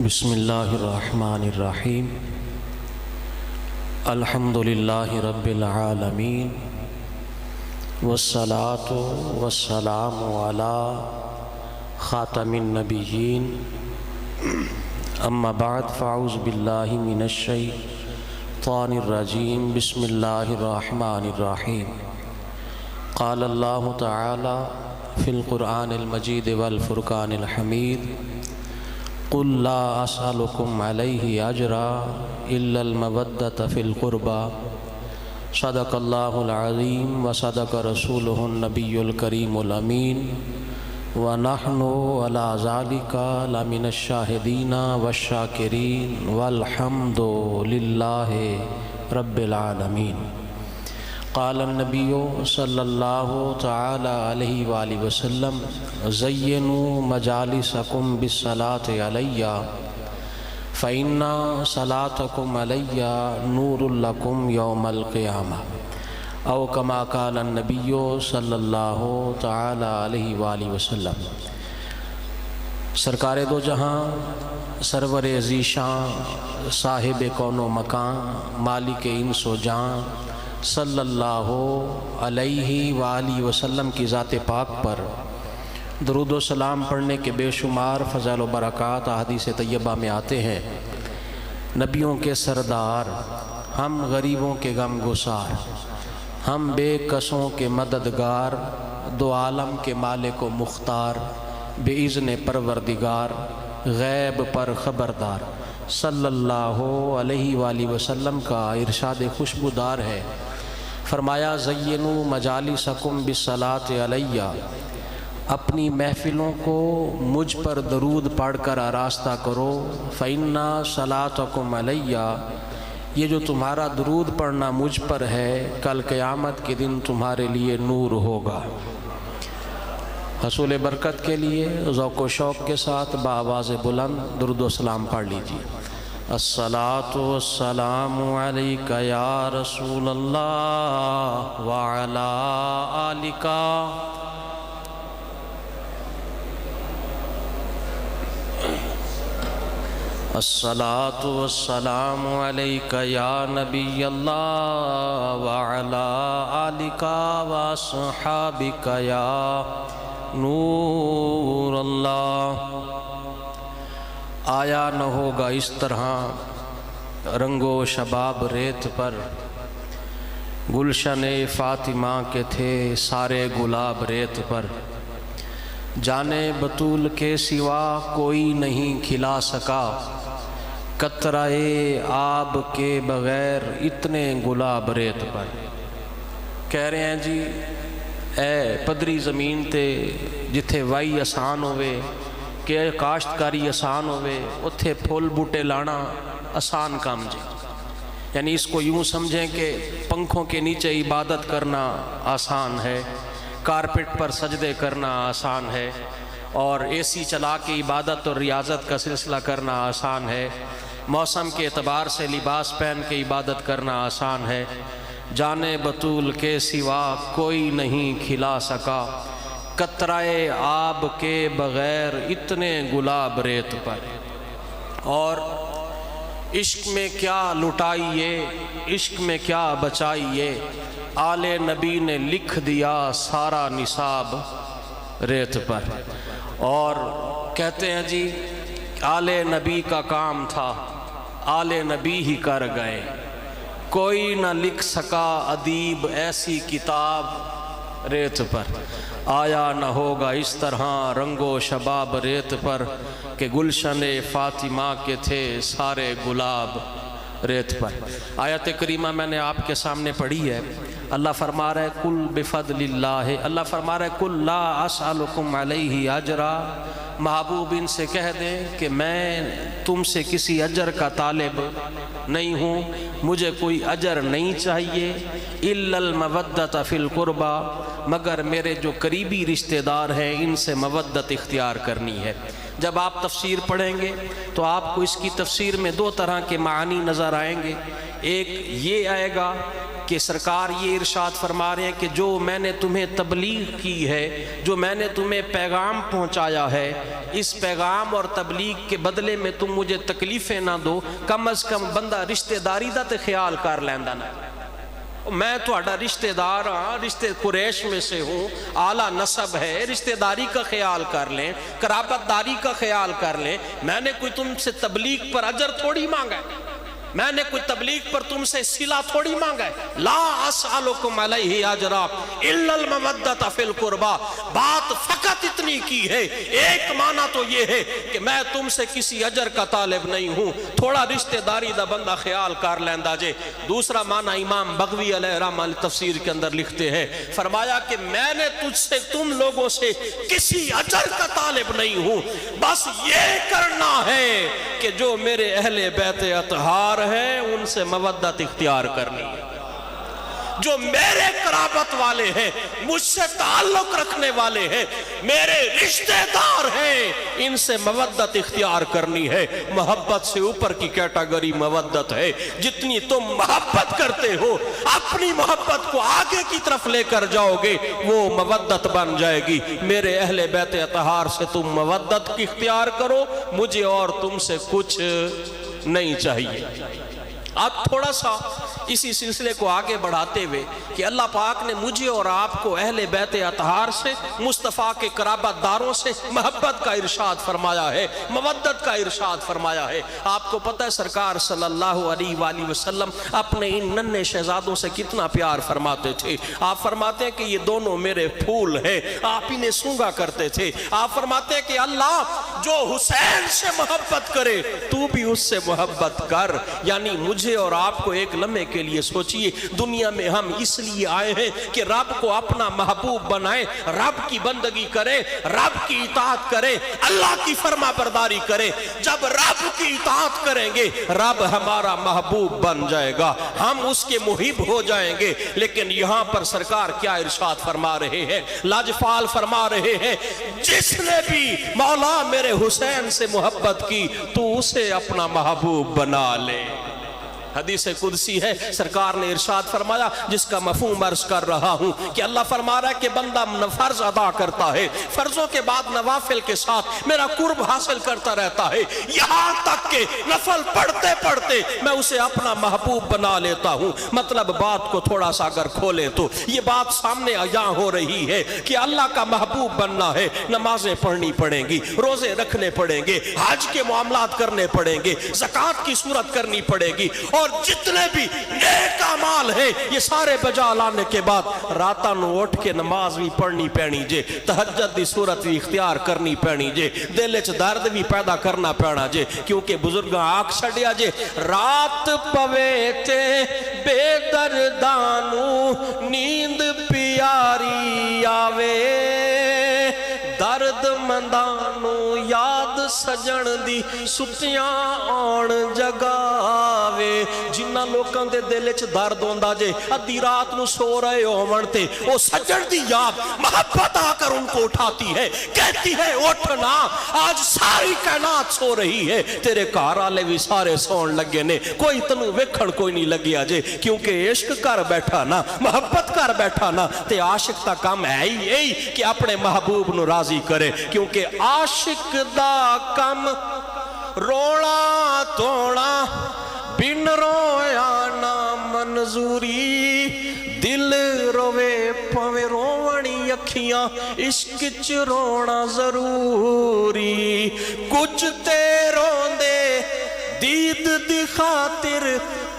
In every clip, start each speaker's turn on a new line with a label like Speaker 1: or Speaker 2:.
Speaker 1: بسم اللہ الرحمن الرحیم الحمد للہ رب العالمین والصلاة والسلام علی خاتم النبیین اما بعد فاعوذ باللہ من الشیطان الرجیم بسم اللہ الرحمن الرحیم قال اللہ تعالی فی القرآن المجید والفرقان الحمید قل لا اسألكم علیہ اجرا الا المودۃ فی القربى صدق اللہ العظیم وصدق رسولہ النبی الکریم الامین ونحن علی ذلک لمن الشاہدین والشاکرین والحمد للہ رب العالمین۔ قال النبی صلی اللہ تعالی علیہ وآلہ وسلم زینوا مجالسکم بالصلاۃ علی فإن صلاتکم علی نور لکم یوم القیامہ، او کما قال النبی صلی اللہ تعالی علیہ وآلہ وسلم۔ سرکار دو جہاں، سرور ذیشان، صاحب کون و مکان، مالک انس و جان، صلی اللہ علیہ وآلہ وسلم کی ذات پاک پر درود و سلام پڑھنے کے بے شمار فضائل و برکات احادیث طیبہ میں آتے ہیں۔ نبیوں کے سردار، ہم غریبوں کے غم گسار، ہم بے کسوں کے مددگار، دو عالم کے مالک و مختار، بے اذن پروردگار، غیب پر خبردار، صلی اللہ علیہ وآلہ وسلم کا ارشاد خوشبودار ہے۔ فرمایا زینوا مجالسکم بالصلاۃ علی، اپنی محفلوں کو مجھ پر درود پڑھ کر آراستہ کرو۔ فإن صلاتکم علی، یہ جو تمہارا درود پڑھنا مجھ پر ہے کل قیامت کے دن تمہارے لیے نور ہوگا۔ حصول برکت کے لیے ذوق و شوق کے ساتھ بآواز بلند درود و سلام پڑھ لیجیے۔ الصلاۃ والسلام علیک یا رسول اللہ وعلی آلک، الصلاۃ والسلام علیک یا نبی اللہ وعلی آلک واصحابک یا نور اللہ۔ آیا نہ ہوگا اس طرح رنگ و شباب ریت پر، گلشن فاطمہ کے تھے سارے گلاب ریت پر، جانے بطول کے سوا کوئی نہیں کھلا سکا، قطرہ آب کے بغیر اتنے گلاب ریت پر۔ کہہ رہے ہیں جی اے پدری زمین تے جتھے وائی آسان ہوئے کہ کاشتکاری آسان ہوئے، اتھے پھول بوٹے لانا آسان کام جی۔ یعنی اس کو یوں سمجھیں کہ پنکھوں کے نیچے عبادت کرنا آسان ہے، کارپٹ پر سجدے کرنا آسان ہے، اور اے سی چلا کے عبادت اور ریاضت کا سلسلہ کرنا آسان ہے، موسم کے اعتبار سے لباس پہن کے عبادت کرنا آسان ہے، جانے بطول کے سوا کوئی نہیں کھلا سکا، قطرہ آب کے بغیر اتنے گلاب ریت پر۔ اور عشق میں کیا لٹائیے، عشق میں کیا بچائیے، آل نبی نے لکھ دیا سارا نصاب ریت پر۔ اور کہتے ہیں جی آل نبی کا کام تھا، آل نبی ہی کر گئے، کوئی نہ لکھ سکا ادیب ایسی کتاب ریت پر۔ آیا نہ ہوگا اس طرح رنگ و شباب ریت پر، کہ گلشن فاطمہ کے تھے سارے گلاب ریت پر۔ آیت کریمہ میں نے آپ کے سامنے پڑھی ہے۔ اللہ فرما رہا ہے کل بفضل اللہ، اللہ فرما رہا ہے کل لا اسألکم علیہ اجرا، محبوب ان سے کہہ دیں کہ میں تم سے کسی اجر کا طالب نہیں ہوں، مجھے کوئی اجر نہیں چاہیے، الا المودۃ فی القربى، مگر میرے جو قریبی رشتہ دار ہیں ان سے مودت اختیار کرنی ہے۔ جب آپ تفسیر پڑھیں گے تو آپ کو اس کی تفسیر میں دو طرح کے معنی نظر آئیں گے۔ ایک یہ آئے گا کہ سرکار یہ ارشاد فرما رہے ہیں کہ جو میں نے تمہیں تبلیغ کی ہے، جو میں نے تمہیں پیغام پہنچایا ہے، اس پیغام اور تبلیغ کے بدلے میں تم مجھے تکلیفیں نہ دو، کم از کم بندہ رشتہ داری دا تے خیال کر لیندا نا۔ میں تہاڈا رشتہ دار ہاں، رشتہ قریش میں سے ہوں، اعلیٰ نسب ہے، رشتہ داری کا خیال کر لیں، قرابت داری کا خیال کر لیں۔ میں نے کوئی تم سے تبلیغ پر اجر تھوڑی مانگا ہے، میں نے کوئی تبلیغ پر تم سے صلہ تھوڑی مانگا ہے۔ لا اسألکم علیہ اجرا الا المودۃ فی القربى، بات فقط اتنی کی ہے، ایک معنی تو یہ ہے کہ میں تم سے کسی اجر کا طالب نہیں ہوں، تھوڑا رشتہ داری دا بندہ خیال کر لیندا جے۔ دوسرا معنی امام بغوی علیہ رحمہ تفسیر کے اندر لکھتے ہیں، فرمایا کہ میں نے تجھ سے، تم لوگوں سے کسی اجر کا طالب نہیں ہوں، بس یہ کرنا ہے کہ جو میرے اہل بیت اطہار ہے ان سے مودت اختیار کرنی ہے، جو میرے قرابت والے ہیں، مجھ سے تعلق رکھنے والے ہیں، میرے رشتہ دار ہیں، ان سے مودت اختیار کرنی ہے۔ محبت سے اوپر کی کیٹاگری مودت ہے۔ جتنی تم محبت کرتے ہو، اپنی محبت کو آگے کی طرف لے کر جاؤ گے، وہ مودت بن جائے گی۔ میرے اہل بیت اطہار سے تم مودت کی اختیار کرو، مجھے اور تم سے کچھ نہیں چاہیے۔ اب تھوڑا سا اسی سلسلے کو آگے بڑھاتے ہوئے کہ اللہ پاک نے مجھے اور آپ کو اہل بیت اطہار سے، مصطفیٰ کے قرابت داروں سے محبت کا ارشاد فرمایا ہے، مودت کا ارشاد فرمایا ہے۔ آپ کو پتہ ہے سرکار صلی اللہ علیہ وآلہ وسلم اپنے ان ننھے شہزادوں سے کتنا پیار فرماتے تھے۔ آپ فرماتے ہیں کہ یہ دونوں میرے پھول ہیں، آپ انہیں سونگا کرتے تھے۔ آپ فرماتے ہیں کہ اللہ جو حسین سے محبت کرے تو بھی اس سے محبت کر، یعنی مجھے اور آپ کو ایک لمحے کے لیے سوچئے، دنیا میں ہم اس لیے آئے ہیں کہ رب کو اپنا محبوب بنائیں، رب کی بندگی کریں، رب کی اطاعت کریں، اللہ کی فرما برداری کریں۔ جب رب کی اطاعت کریں گے، رب ہمارا محبوب بن جائے گا، ہم اس کے محب ہو جائیں گے۔ لیکن یہاں پر سرکار کیا ارشاد فرما رہے ہیں، لاجفال فرما رہے ہیں، جس نے بھی مولا میرے حسین سے محبت کی تو اسے اپنا محبوب بنا لے۔ حدیث قدسی ہے، سرکار نے ارشاد فرمایا، جس کا مفہوم عرض کر رہا ہوں کہ اللہ فرما رہا ہے کہ بندہ فرض ادا کرتا ہے، فرضوں کے بعد نوافل کے ساتھ میرا قرب حاصل کرتا رہتا ہے، یہاں تک کہ نفل پڑھتے پڑھتے میں اسے اپنا محبوب بنا لیتا ہوں۔ مطلب بات کو تھوڑا سا اگر کھولیں تو یہ بات سامنے عیاں ہو رہی ہے کہ اللہ کا محبوب بننا ہے، نمازیں پڑھنی پڑیں گی، روزے رکھنے پڑیں گے، حج کے معاملات کرنے پڑیں گے، زکوٰۃ کی صورت کرنی پڑے گی، اور جتنے بھی نیک اعمال ہیں یہ سارے بجا لانے کے بعد راتاں نو اٹھ کے نماز بھی پڑھنی پینی جے، تہجد دی صورت بھی اختیار کرنی پینی جے، دل وچ درد بھی پیدا کرنا پینا جے، کیونکہ بزرگاں آکھ چھڈیا جے، رات پوے تے بے دردانو نیند پیاری آوے، درد مندانو یاد سجن دی ستیاں آن جگاوے۔ جنہ لوکاں دے دل وچ درد ہوندا جے، ادھی رات نو سو رہے ہون تے او سجن دی یاد محبت آ کر ان کو اٹھاتی ہے، کہتی ہے اٹھنا، آج ساری کائنات سو رہی ہے، تیرے گھر والے بھی سارے سون لگے نے، کوئی تنوں ویکھن کوئی نہیں لگیا جے، کیونکہ عشق کر بیٹھا نا، محبت کر بیٹھا نا، تے عاشق دا کام ہے ہی کہ اپنے محبوب نو راضی کرے، کیونکہ عاشق دا کم رونا توڑا بن رویا نا منظوری، دل روے پوے روانی اکھیاں، عشق چ رونا ضروری، کچھ تے روندے دید دی خاطر،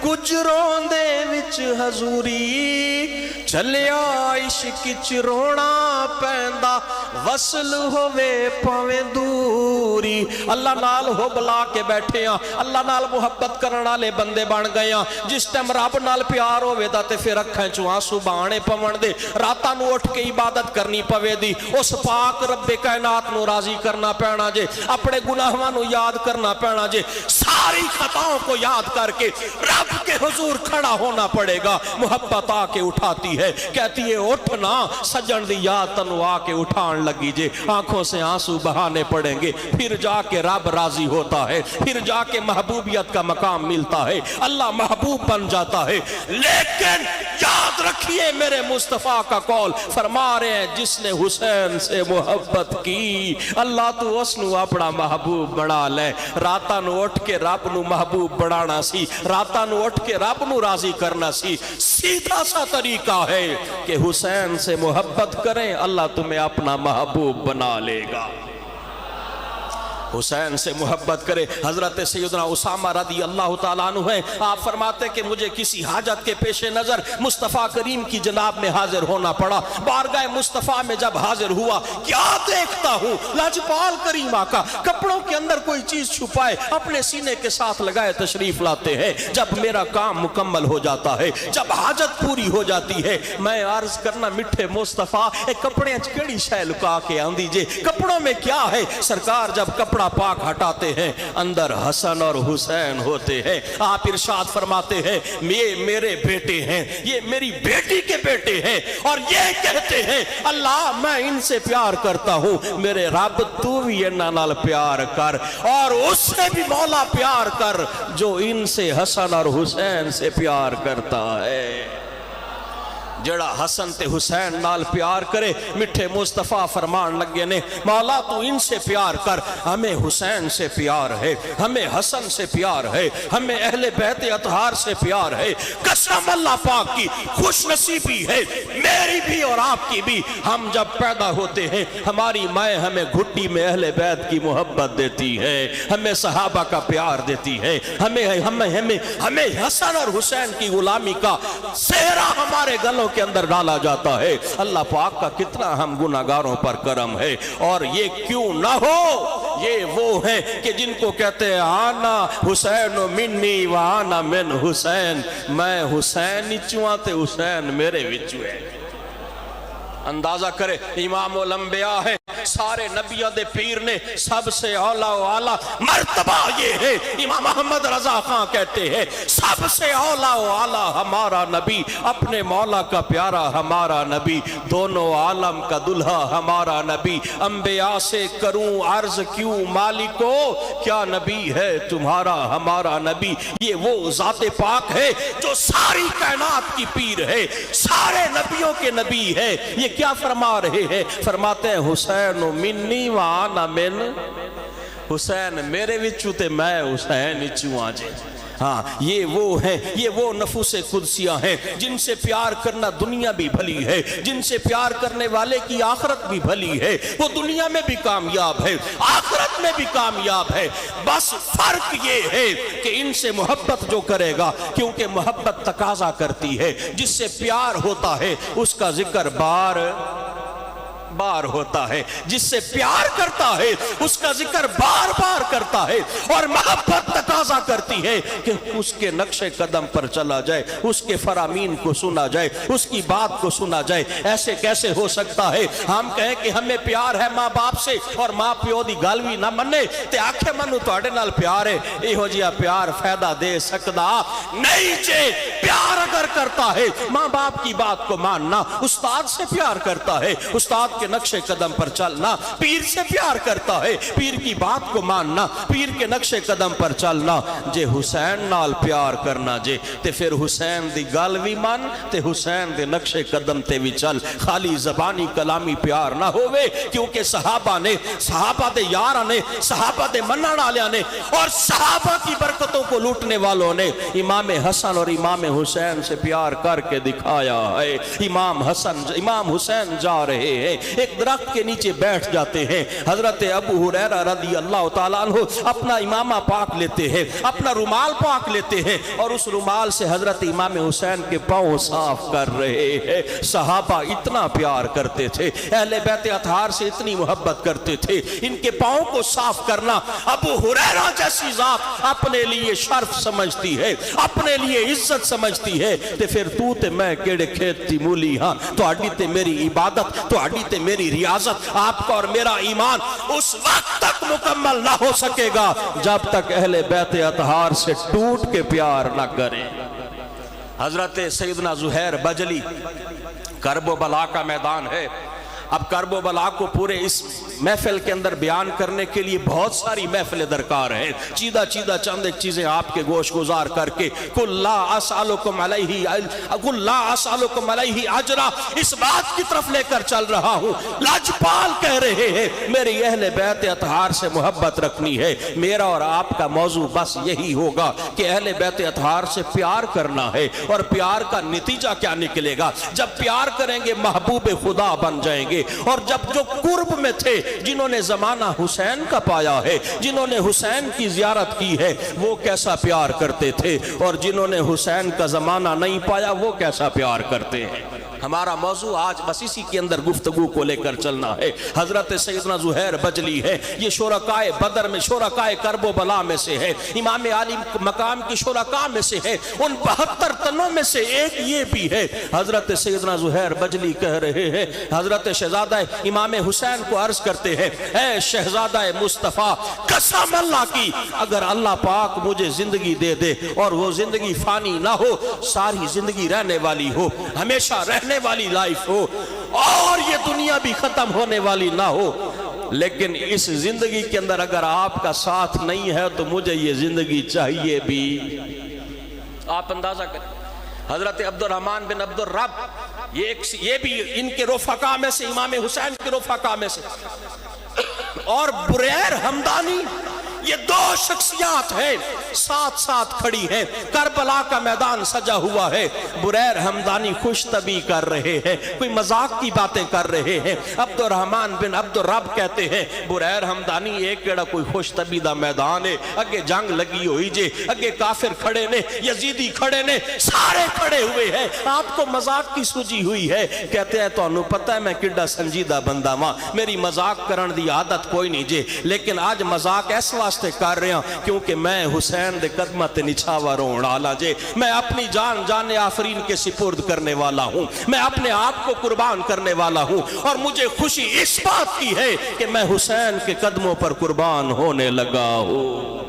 Speaker 1: کچھ روندے وچ حضوری، چلیا عشق چ رونا پیندا، وصل ہووے پاویں دوری۔ اللہ نال ہو بلا کے بیٹھے ہاں، اللہ نال محبت کرن والے بندے بن گئے ہاں، جس ٹائم رب نال پیار ہووے دا تے پھر اکھاں چوں آنسو بہانے پون دے، راتاں نو اٹھ کے عبادت کرنی پوے دی، اس پاک رب کائنات نو راضی کرنا پینا جے، اپنے گناہاں نو یاد کرنا پینا جے، ساری خطاؤں کو یاد کر کے رب کے حضور کھڑا ہونا پڑے گا۔ محبت آ کے اٹھاتی ہے، کہتی ہے اٹھنا، سجن دی یاد تنو آ کے اٹھان لگی جے، آنکھوں سے آنسو بہانے پڑیں گے، پھر جا کے رب راضی ہوتا ہے، پھر جا کے محبوبیت کا مقام ملتا ہے، اللہ محبوب بن جاتا ہے۔ لیکن یاد رکھیے میرے مصطفیٰ کا قول، فرما رہے ہیں جس نے حسین سے محبت کی اللہ تو اس نو اپنا محبوب بنا لے۔ راتاں نو اٹھ کے رب نو محبوب بنانا سی، راتاں نو اٹھ کے رب نو راضی کرنا سی۔ سیدھا سا طریقہ ہے کہ حسین سے محبت کریں، اللہ تمہیں اپنا محبوب بنا لے گا۔ حسین سے محبت کرے۔ حضرت سیدنا اسامہ رضی اللہ تعالیٰ عنہ ہیں، آپ فرماتے کہ مجھے کسی حاجت کے پیش نظر مصطفیٰ کریم کی جناب میں حاضر ہونا پڑا۔ بارگاہ مصطفیٰ میں جب حاضر ہوا، کیا دیکھتا ہوں، لاجپال کریم آقا کپڑوں کے اندر کوئی چیز چھپائے اپنے سینے کے ساتھ لگائے تشریف لاتے ہیں۔ جب میرا کام مکمل ہو جاتا ہے، جب حاجت پوری ہو جاتی ہے، میں عرض کرنا میٹھے مصطفیٰ کپڑے کیڑی شے لکا کے آن دیجئے، کپڑوں میں کیا ہے؟ سرکار جب کپڑا پاک ہٹاتے ہیں، اندر حسن اور حسین ہوتے ہیں۔ آپ ارشاد فرماتے ہیں یہ میرے بیٹے ہیں، یہ میری بیٹی کے بیٹے ہیں، اور یہ کہتے ہیں اللہ میں ان سے پیار کرتا ہوں، میرے رب تو بھی انہاں نال پیار کر، اور اس سے بھی مولا پیار کر جو ان سے حسن اور حسین سے پیار کرتا ہے۔ جڑا حسن تے حسین نال پیار کرے، مٹھے مصطفیٰ فرمان لگے نے مولا تو ان سے پیار کر، ہمیں حسین سے پیار ہے، ہمیں حسن سے پیار ہے، ہمیں اہل بیت اطہار سے پیار ہے۔ قسم اللہ پاک کی خوش نصیبی ہے میری بھی اور آپ کی بھی، ہم جب پیدا ہوتے ہیں ہماری مائیں ہمیں گھٹی میں اہل بیت کی محبت دیتی ہے، ہمیں صحابہ کا پیار دیتی ہے، ہمیں حسن اور حسین کی غلامی کا سہرا ہمارے گلوں کے اندر ڈالا جاتا ہے۔ اللہ پاک کا کتنا ہم گناہگاروں پر کرم ہے، اور یہ کیوں نہ ہو، یہ وہ ہیں کہ جن کو کہتے ہیں آنا حسین منی و آنا من حسین، میں حسین چواں تے حسین میرے وچوں ہے۔ اندازہ کرے امام الانبیاء ہے، سارے نبیوں دے پیر نے، سب سے اولا و اعلیٰ مرتبہ یہ ہے۔ امام محمد رضا خان کہتے ہیں سب سے اولا و اعلیٰ ہمارا نبی، اپنے مولا کا پیارا ہمارا نبی، دونوں عالم کا دلہا ہمارا نبی، انبیاء سے کروں عرض کیوں مالکو، کیا نبی ہے تمہارا ہمارا نبی۔ یہ وہ ذات پاک ہے جو ساری کائنات کی پیر ہے، سارے نبیوں کے نبی ہے۔ یہ کیا فرما رہے ہیں؟ فرماتے ہیں حسین منی و آنا من حسین میرے وچوں تے میں حسین وچوں آجے۔ ہاں یہ وہ ہیں، یہ وہ نفوس قدسیاں ہیں جن سے پیار کرنا دنیا بھی بھلی ہے، جن سے پیار کرنے والے کی آخرت بھی بھلی ہے، وہ دنیا میں بھی کامیاب ہے، آخرت میں بھی کامیاب ہے۔ بس فرق یہ ہے کہ ان سے محبت جو کرے گا، کیونکہ محبت تقاضا کرتی ہے، جس سے پیار ہوتا ہے اس کا ذکر بار بار ہوتا ہے، جس سے پیار کرتا ہے اس کا ذکر بار بار کرتا ہے، اور محبت تقاضا کرتی ہے کہ اس کے نقش قدم پر چلا جائے، اس کے فرامین کو سنا جائے، اس کی بات کو سنا جائے۔ ایسے کیسے ہو سکتا ہے ہم کہیں کہ ہمیں پیار ہے ماں باپ سے اور ماں پیو دی گل بھی نہ منے تے آکھے منو تواڈے نال پیار ہے، ایہو جیا پیار فائدہ دے سکدا نہیں جے۔ پیار اگر کرتا ہے ماں باپ کی بات کو ماننا، استاد سے پیار کرتا ہے استاد کے نقش قدم پر چلنا، پیر سے پیار کرتا ہے پیر کی بات کو ماننا، پیر کے نقش قدم پر چلنا۔ جے حسین نال پیار کرنا جے تے پھر حسین دی گل بھی مان تے حسین دے نقش قدم تے بھی چل، خالی زبانی کلامی پیار نہ ہوئے، کیونکہ صحابہ نے، صحابہ دے یاراں نے، صحابہ دے منن والیاں نے اور صحابہ کی برکتوں کو لوٹنے والوں نے امام حسن اور امام حسین سے پیار کر کے دکھایا ہے۔ امام حسین جا رہے ہیں، ایک درخت کے نیچے بیٹھ جاتے ہیں، حضرت ابو ہریرہ رضی اللہ تعالیٰ عنہ اپنا امامہ پاک لیتے ہیں، اپنا رومال پاک لیتے ہیں، اور اس رومال سے حضرت امام حسین کے پاؤں صاف کر رہے ہیں۔ صحابہ اتنا پیار کرتے تھے، اہل بیت اطہار سے اتنی محبت کرتے تھے، ان کے پاؤں کو صاف کرنا ابو ہریرہ جیسی ذات اپنے لیے شرف سمجھتی ہے، اپنے لیے عزت سمجھتی ہے، تے پھر تو تے میں کیڑے کھیت تی مولی ہاں، تو اڈی تے میری عبادت، تو اڈی تے میری ریاضت، آپ کا اور میرا ایمان اس وقت تک مکمل نہ ہو سکے گا جب تک اہل بیت اطہار سے ٹوٹ کے پیار نہ کریں۔ حضرت سیدنا زہیر بجلی، کرب و بلا کا میدان ہے، اب کرب و بلا کو پورے اس محفل کے اندر بیان کرنے کے لیے بہت ساری محفلیں درکار ہیں، چیدہ چیدہ چند ایک چیزیں آپ کے گوش گزار کر کے قُلْ لَا أَسْأَلُكُمْ عَلَيْهِ اجرا اس بات کی طرف لے کر چل رہا ہوں۔ لاجپال کہہ رہے ہیں میری اہل بیت اطہار سے محبت رکھنی ہے، میرا اور آپ کا موضوع بس یہی ہوگا کہ اہل بیت اطہار سے پیار کرنا ہے، اور پیار کا نتیجہ کیا نکلے گا؟ جب پیار کریں گے محبوب خدا بن جائیں گے، اور جب جو قرب میں تھے جنہوں نے زمانہ حسین کا پایا ہے، جنہوں نے حسین کی زیارت کی ہے، وہ کیسا پیار کرتے تھے، اور جنہوں نے حسین کا زمانہ نہیں پایا وہ کیسا پیار کرتے ہیں۔ ہمارا موضوع آج بس اسی کے اندر گفتگو کو لے کر چلنا ہے۔ حضرت سیدنا زہیر بجلی ہے، یہ شرکائے بدر میں، شرکائے کرب و بلا میں سے ہے، امام عالی مقام کی شرکاء میں سے ہے، ان 72 تنوں میں سے ایک یہ بھی ہے۔ حضرت سیدنا زہیر بجلی کہہ رہے ہیں، حضرت شہزادہ امام حسین کو عرض کرتے ہیں، اے شہزادہ مصطفیٰ، قسم اللہ کی اگر اللہ پاک مجھے زندگی دے دے اور وہ زندگی فانی نہ ہو، ساری زندگی رہنے والی ہو، ہمیشہ رہنے والی لائف ہو، اور یہ دنیا بھی ختم ہونے والی نہ ہو، لیکن اس زندگی کے اندر اگر آپ کا ساتھ نہیں ہے تو مجھے یہ زندگی چاہیے بھی۔ آپ اندازہ کریں، حضرت عبد الرحمن بن عبد الرب یہ بھی ان کے رفقا میں سے، امام حسین کے رفقا میں سے، اور بریر ہمدانی، یہ دو شخصیات ہیں ساتھ ساتھ کھڑی ہیں، کربلا کا میدان سجا ہوا ہے، بریر ہمدانی خوش طبی کر رہے ہیں، کوئی مذاق کی باتیں کر رہے ہیں، عبد الرحمن بن عبد الرب کہتے ہیں بریر ہمدانی ایک کیڑا کوئی خوش طبی دا میدان ہے، اگے جنگ لگی ہوئی جے، اگے کافر کھڑے نے، یزیدی کھڑے نے، سارے کھڑے ہوئے ہیں، آپ کو مذاق کی سوجی ہوئی ہے۔ کہتے ہیں تو انہوں پتہ ہے میں کڈا سنجیدہ بندہ ماں، میری مذاق کرن دی عادت کوئی نہیں جے، لیکن آج مذاق ایس واسطے کر رہے ہیں کیونکہ میں حسین دے قدمت نچھاوا رون آلا جے، میں اپنی جان آفرین کے سپرد کرنے والا ہوں، میں اپنے آپ کو قربان کرنے والا ہوں، اور مجھے خوشی اس بات کی ہے کہ میں حسین کے قدموں پر قربان ہونے لگا ہوں۔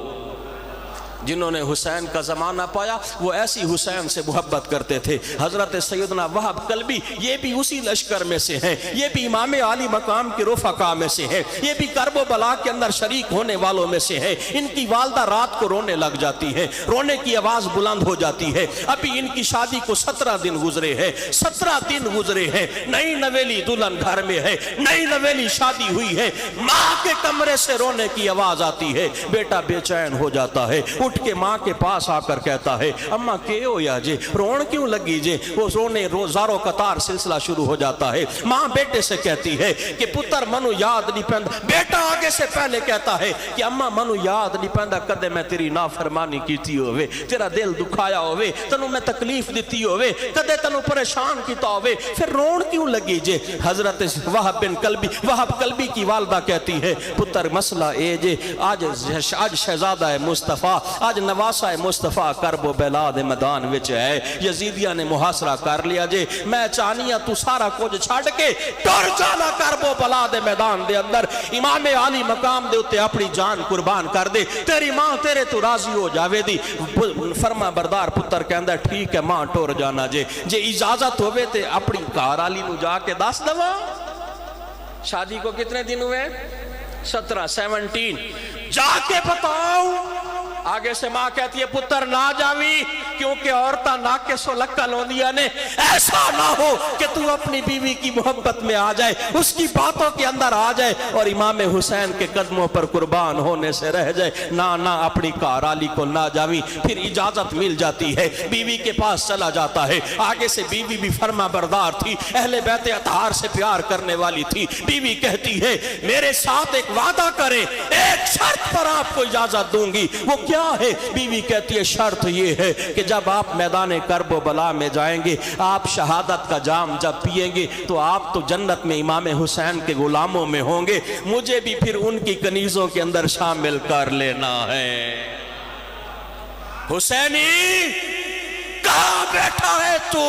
Speaker 1: جنہوں نے حسین کا زمانہ پایا وہ ایسی حسین سے محبت کرتے تھے۔ حضرت سیدنا وہب کلبی یہ بھی اسی لشکر میں سے ہیں، یہ بھی امام عالی مقام کے رفقا میں سے ہیں، یہ بھی کرب و بلا کے اندر شریک ہونے والوں میں سے ہیں۔ ان کی والدہ رات کو رونے لگ جاتی ہے، رونے کی آواز بلند ہو جاتی ہے۔ ابھی ان کی شادی کو 17 دن گزرے ہیں، 17 دن گزرے ہیں، نئی نویلی دلہن گھر میں ہے، نئی نویلی شادی ہوئی ہے، ماں کے کمرے سے رونے کی آواز آتی ہے، بیٹا بے چین ہو جاتا ہے، اٹھ کے ماں کے پاس آ کر کہتا ہے اماں کیا ہویا جے، رون کیوں لگی جے؟ وہ رونے زارو قطار سلسلہ شروع ہو جاتا ہے۔ ماں بیٹے سے کہتی ہے کہ پتر منو یاد نہیں پیندا، بیٹا آگے سے پہلے کہتا ہے کہ اماں منو یاد نہیں پیندا کدے میں تیری نافرمانی کیتی ہوئے، تیرا دل دکھایا ہوئے، تنو میں تکلیف دیتی ہوئے، کدے تنو پریشان کیتا ہوئے، پھر رون کیوں لگی جے؟ حضرت وہب کلبی کی والدہ کہتی ہے پتر مسئلہ اے جے، آج شہزادہ مصطفیٰ، آج نواسہ مصطفیٰ کرب و بلا دے میدان وچ ہے، یزیدیہ نے محاصرہ کر لیا جے، میں چاہنیاں تو سارا کچھ چھاڑ کے ٹر جانا کرب و بلا دے میدان دے اندر، امام عالی مقام دے اتے اپنی جان قربان کر دے، تیری ماں تیرے تو راضی ہو جاوے دی۔ فرما بردار پتر کہندا ہے ماں ٹر جانا جے اجازت ہوئے تے اپنی گھر والی نو جا کے دس دوا۔ شادی کو کتنے دن ہوئے؟ 17 جا کے بتاؤ۔ آگے سے ماں کہتی ہے پتر نہ جاوی، کیونکہ عورتاں ناکے سو لکا لوندیا نے، ایسا نہ ہو کہ تو اپنی بیوی کی محبت میں آ جائے، اس کی باتوں کے اندر آ جائے اور امام حسین کے قدموں پر قربان ہونے سے رہ جائے۔ نہ اپنی کارالی کو نہ جاوی۔ پھر اجازت مل جاتی ہے، بیوی کے پاس چلا جاتا ہے۔ آگے سے بیوی بھی فرما بردار تھی، اہل بیت اطہار سے پیار کرنے والی تھی۔ بیوی کہتی ہے میرے ساتھ ایک وعدہ کریں، ایک شرط پر آپ کو اجازت دوں گی۔ وہ کیا ہے؟ بیوی کہتی ہے شرط یہ ہے کہ جب آپ میدان کرب و بلا میں جائیں گے، آپ شہادت کا جام جب پیئیں گے تو آپ تو جنت میں امام حسین کے غلاموں میں ہوں گے، مجھے بھی پھر ان کی کنیزوں کے اندر شامل کر لینا ہے۔ حسینی کہاں بیٹھا ہے تو؟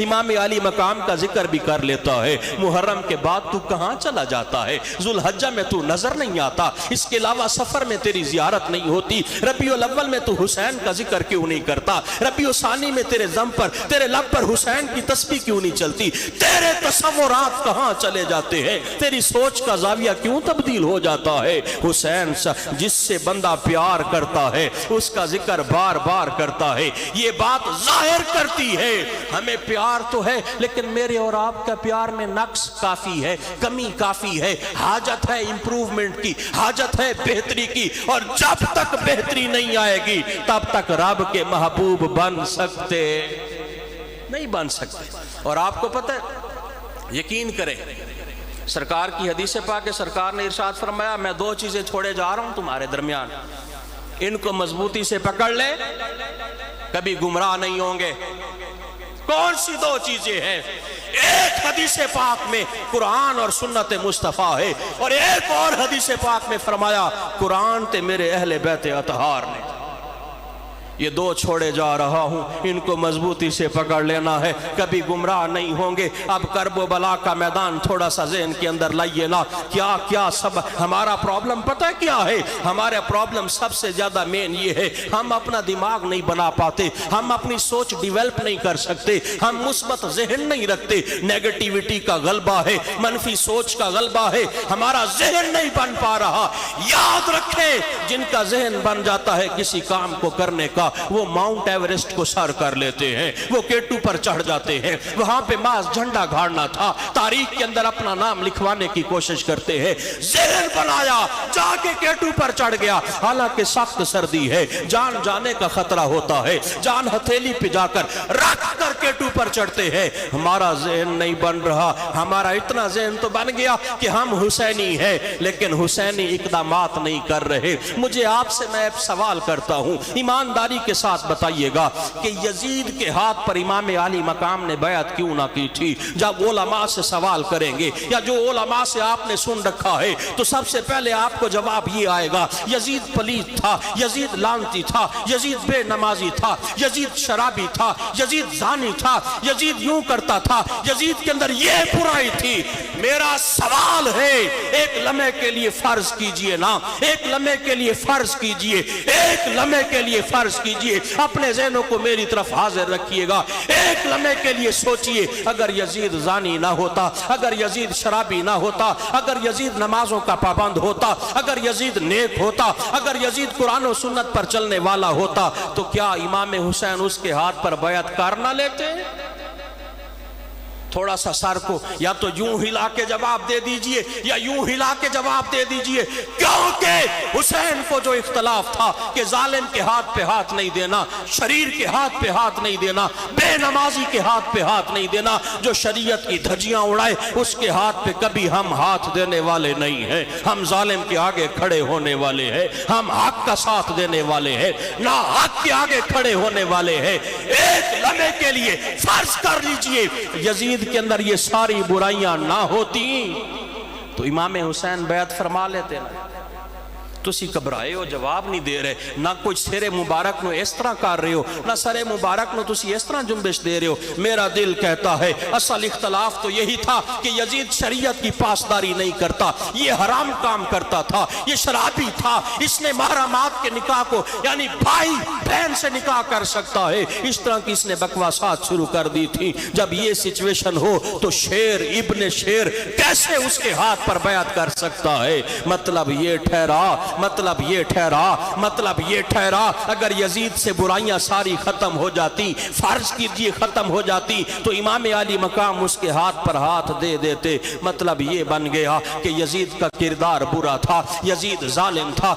Speaker 1: امام علی مقام کا ذکر بھی کر لیتا ہے۔ محرم کے بعد تو کہاں چلا جاتا ہے؟ ذوالحجہ میں تو نظر نہیں آتا، اس کے علاوہ سفر میں تیری زیارت نہیں ہوتی، ربیع الاول میں تو حسین کا ذکر کیوں نہیں کرتا؟ ربیع الثانی میں تیرے زم پر، تیرے لب پر حسین کی تسبیح کیوں نہیں چلتی؟ تیرے تصورات کہاں چلے جاتے ہیں؟ تیری سوچ کا زاویہ کیوں تبدیل ہو جاتا ہے؟ حسین جس سے بندہ پیار کرتا ہے اس کا ذکر بار بار کرتا ہے۔ یہ بات ظاہر کرتی ہے ہمیں پیار تو ہے، لیکن میرے اور آپ کا پیار میں نقص کافی ہے، کمی کافی ہے، حاجت ہے امپروومنٹ کی، حاجت ہے بہتری کی، اور جب تک بہتری نہیں آئے گی تب تک رب کے محبوب بن سکتے نہیں بن سکتے۔ اور آپ کو پتہ ہے، یقین کریں، سرکار کی حدیث پاک ہے، سرکار نے ارشاد فرمایا میں دو چیزیں چھوڑے جا رہا ہوں تمہارے درمیان، ان کو مضبوطی سے پکڑ لے کبھی گمراہ نہیں ہوں گے۔ کون سی دو چیزیں ہیں؟ ایک حدیث پاک میں قرآن اور سنت مصطفیٰ ہے، اور ایک اور حدیث پاک میں فرمایا قرآن تے میرے اہل بیت اطہار نے۔ یہ دو چھوڑے جا رہا ہوں، ان کو مضبوطی سے پکڑ لینا ہے، کبھی گمراہ نہیں ہوں گے۔ اب کرب و بلا کا میدان تھوڑا سا ذہن کے اندر لائیے نا، کیا سب ہمارا پرابلم پتہ ہے کیا ہے؟ ہمارا پرابلم سب سے زیادہ مین یہ ہے، ہم اپنا دماغ نہیں بنا پاتے، ہم اپنی سوچ ڈیولپ نہیں کر سکتے، ہم مثبت ذہن نہیں رکھتے، نیگیٹیوٹی کا غلبہ ہے، منفی سوچ کا غلبہ ہے، ہمارا ذہن نہیں بن پا رہا۔ یاد رکھیں، جن کا ذہن بن جاتا ہے کسی کام کو کرنے کا، وہ ماؤنٹ ایوریسٹ کو سر کر لیتے ہیں، وہ کیٹو پر چڑھ جاتے ہیں، وہاں پہ ماس جھنڈا گھاڑنا تھا، تاریخ کے اندر اپنا نام لکھوانے کی کوشش کرتے ہیں۔ ذہن بنایا، جا کے کیٹو پر چڑھ گیا، حالانکہ سخت سردی ہے، جان جانے کا خطرہ ہوتا ہے، جان ہتھیلی پہ جا کر رکھ کر کیٹو پر چڑھتے ہیں۔ ہمارا ذہن نہیں بن رہا، ہمارا اتنا ذہن تو بن گیا کہ ہم حسینی ہیں، لیکن حسینی اقدامات نہیں کر رہے۔ مجھے آپ سے میں سوال کرتا ہوں، ایمانداری کے ساتھ بتائیے گا کہ یزید کے ہاتھ پر امام علی مقام نے بیعت کیوں نہ کی تھی؟ جب علماء سے سوال کریں گے، یا جو علماء سے آپ نے سن رکھا ہے، تو سب سے پہلے آپ کو جواب یہ آئے گا، یزید پلیت تھا، یزید لعنتی تھا، یزید بے نمازی تھا، یزید شرابی تھا، یزید زانی تھا، یزید یوں کرتا تھا، یزید کے اندر یہ برائی تھی۔ میرا سوال ہے، ایک لمحے کے لیے فرض کیجئے نا، ایک لمحے کے لیے فرض کیجئے، ایک لمحے کے لیے فرض کیجئے، اپنے ذہنوں کو میری طرف حاضر رکھیے گا، ایک لمحے کے لیے سوچئے، اگر یزید زانی نہ ہوتا، اگر یزید شرابی نہ ہوتا، اگر یزید نمازوں کا پابند ہوتا، اگر یزید نیک ہوتا، اگر یزید قرآن و سنت پر چلنے والا ہوتا، تو کیا امام حسین اس کے ہاتھ پر بیعت کر نہ لیتے؟ تھوڑا سا سر کو یا تو یوں ہلا کے جواب دے دیجئے، یا یوں ہلا کے جواب دے دیجئے، کیونکہ حسین کو جو اختلاف تھا کہ ظالم کے ہاتھ پہ ہاتھ نہیں دینا، شریر کے ہاتھ پہ ہاتھ نہیں دینا، بے نمازی کے ہاتھ پہ ہاتھ نہیں دینا، جو شریعت کی دھجیاں اڑائے اس کے ہاتھ پہ کبھی ہم ہاتھ دینے والے نہیں ہیں۔ ہم ظالم کے آگے کھڑے ہونے والے ہیں، ہم حق کا ساتھ دینے والے ہیں، نہ حق کے آگے کھڑے ہونے والے ہیں۔ ایک لمحے کے لیے فرض کر لیجئے یزید کے اندر یہ ساری برائیاں نہ ہوتی تو امام حسین بیعت فرما لیتے نا۔ تسی گھبرائے ہو، جواب نہیں دے رہے، نہ کوئی سر مبارک نو اس طرح کر رہے ہو، نہ سر مبارک نو تسی اس طرح جنبش دے رہے ہو۔ میرا دل کہتا ہے اصل اختلاف تو یہی تھا کہ یزید شریعت کی پاسداری نہیں کرتا، یہ حرام کام کرتا تھا، یہ شرابی تھا، اس نے محرمات کے نکاح کو، یعنی بھائی بہن سے نکاح کر سکتا ہے، اس طرح کی اس نے بکواسات شروع کر دی تھی۔ جب یہ سچویشن ہو تو شیر ابن شیر کیسے اس کے ہاتھ پر بیعت کر سکتا ہے؟ مطلب یہ ٹھہرا اگر یزید سے برائیاں ساری ختم ہو جاتی، فرض کیجئے ختم ہو جاتی، تو امام علی مقام اس کے ہاتھ پر ہاتھ دے دیتے۔ مطلب یہ بن گیا کہ یزید کا کردار برا تھا، یزید ظالم تھا،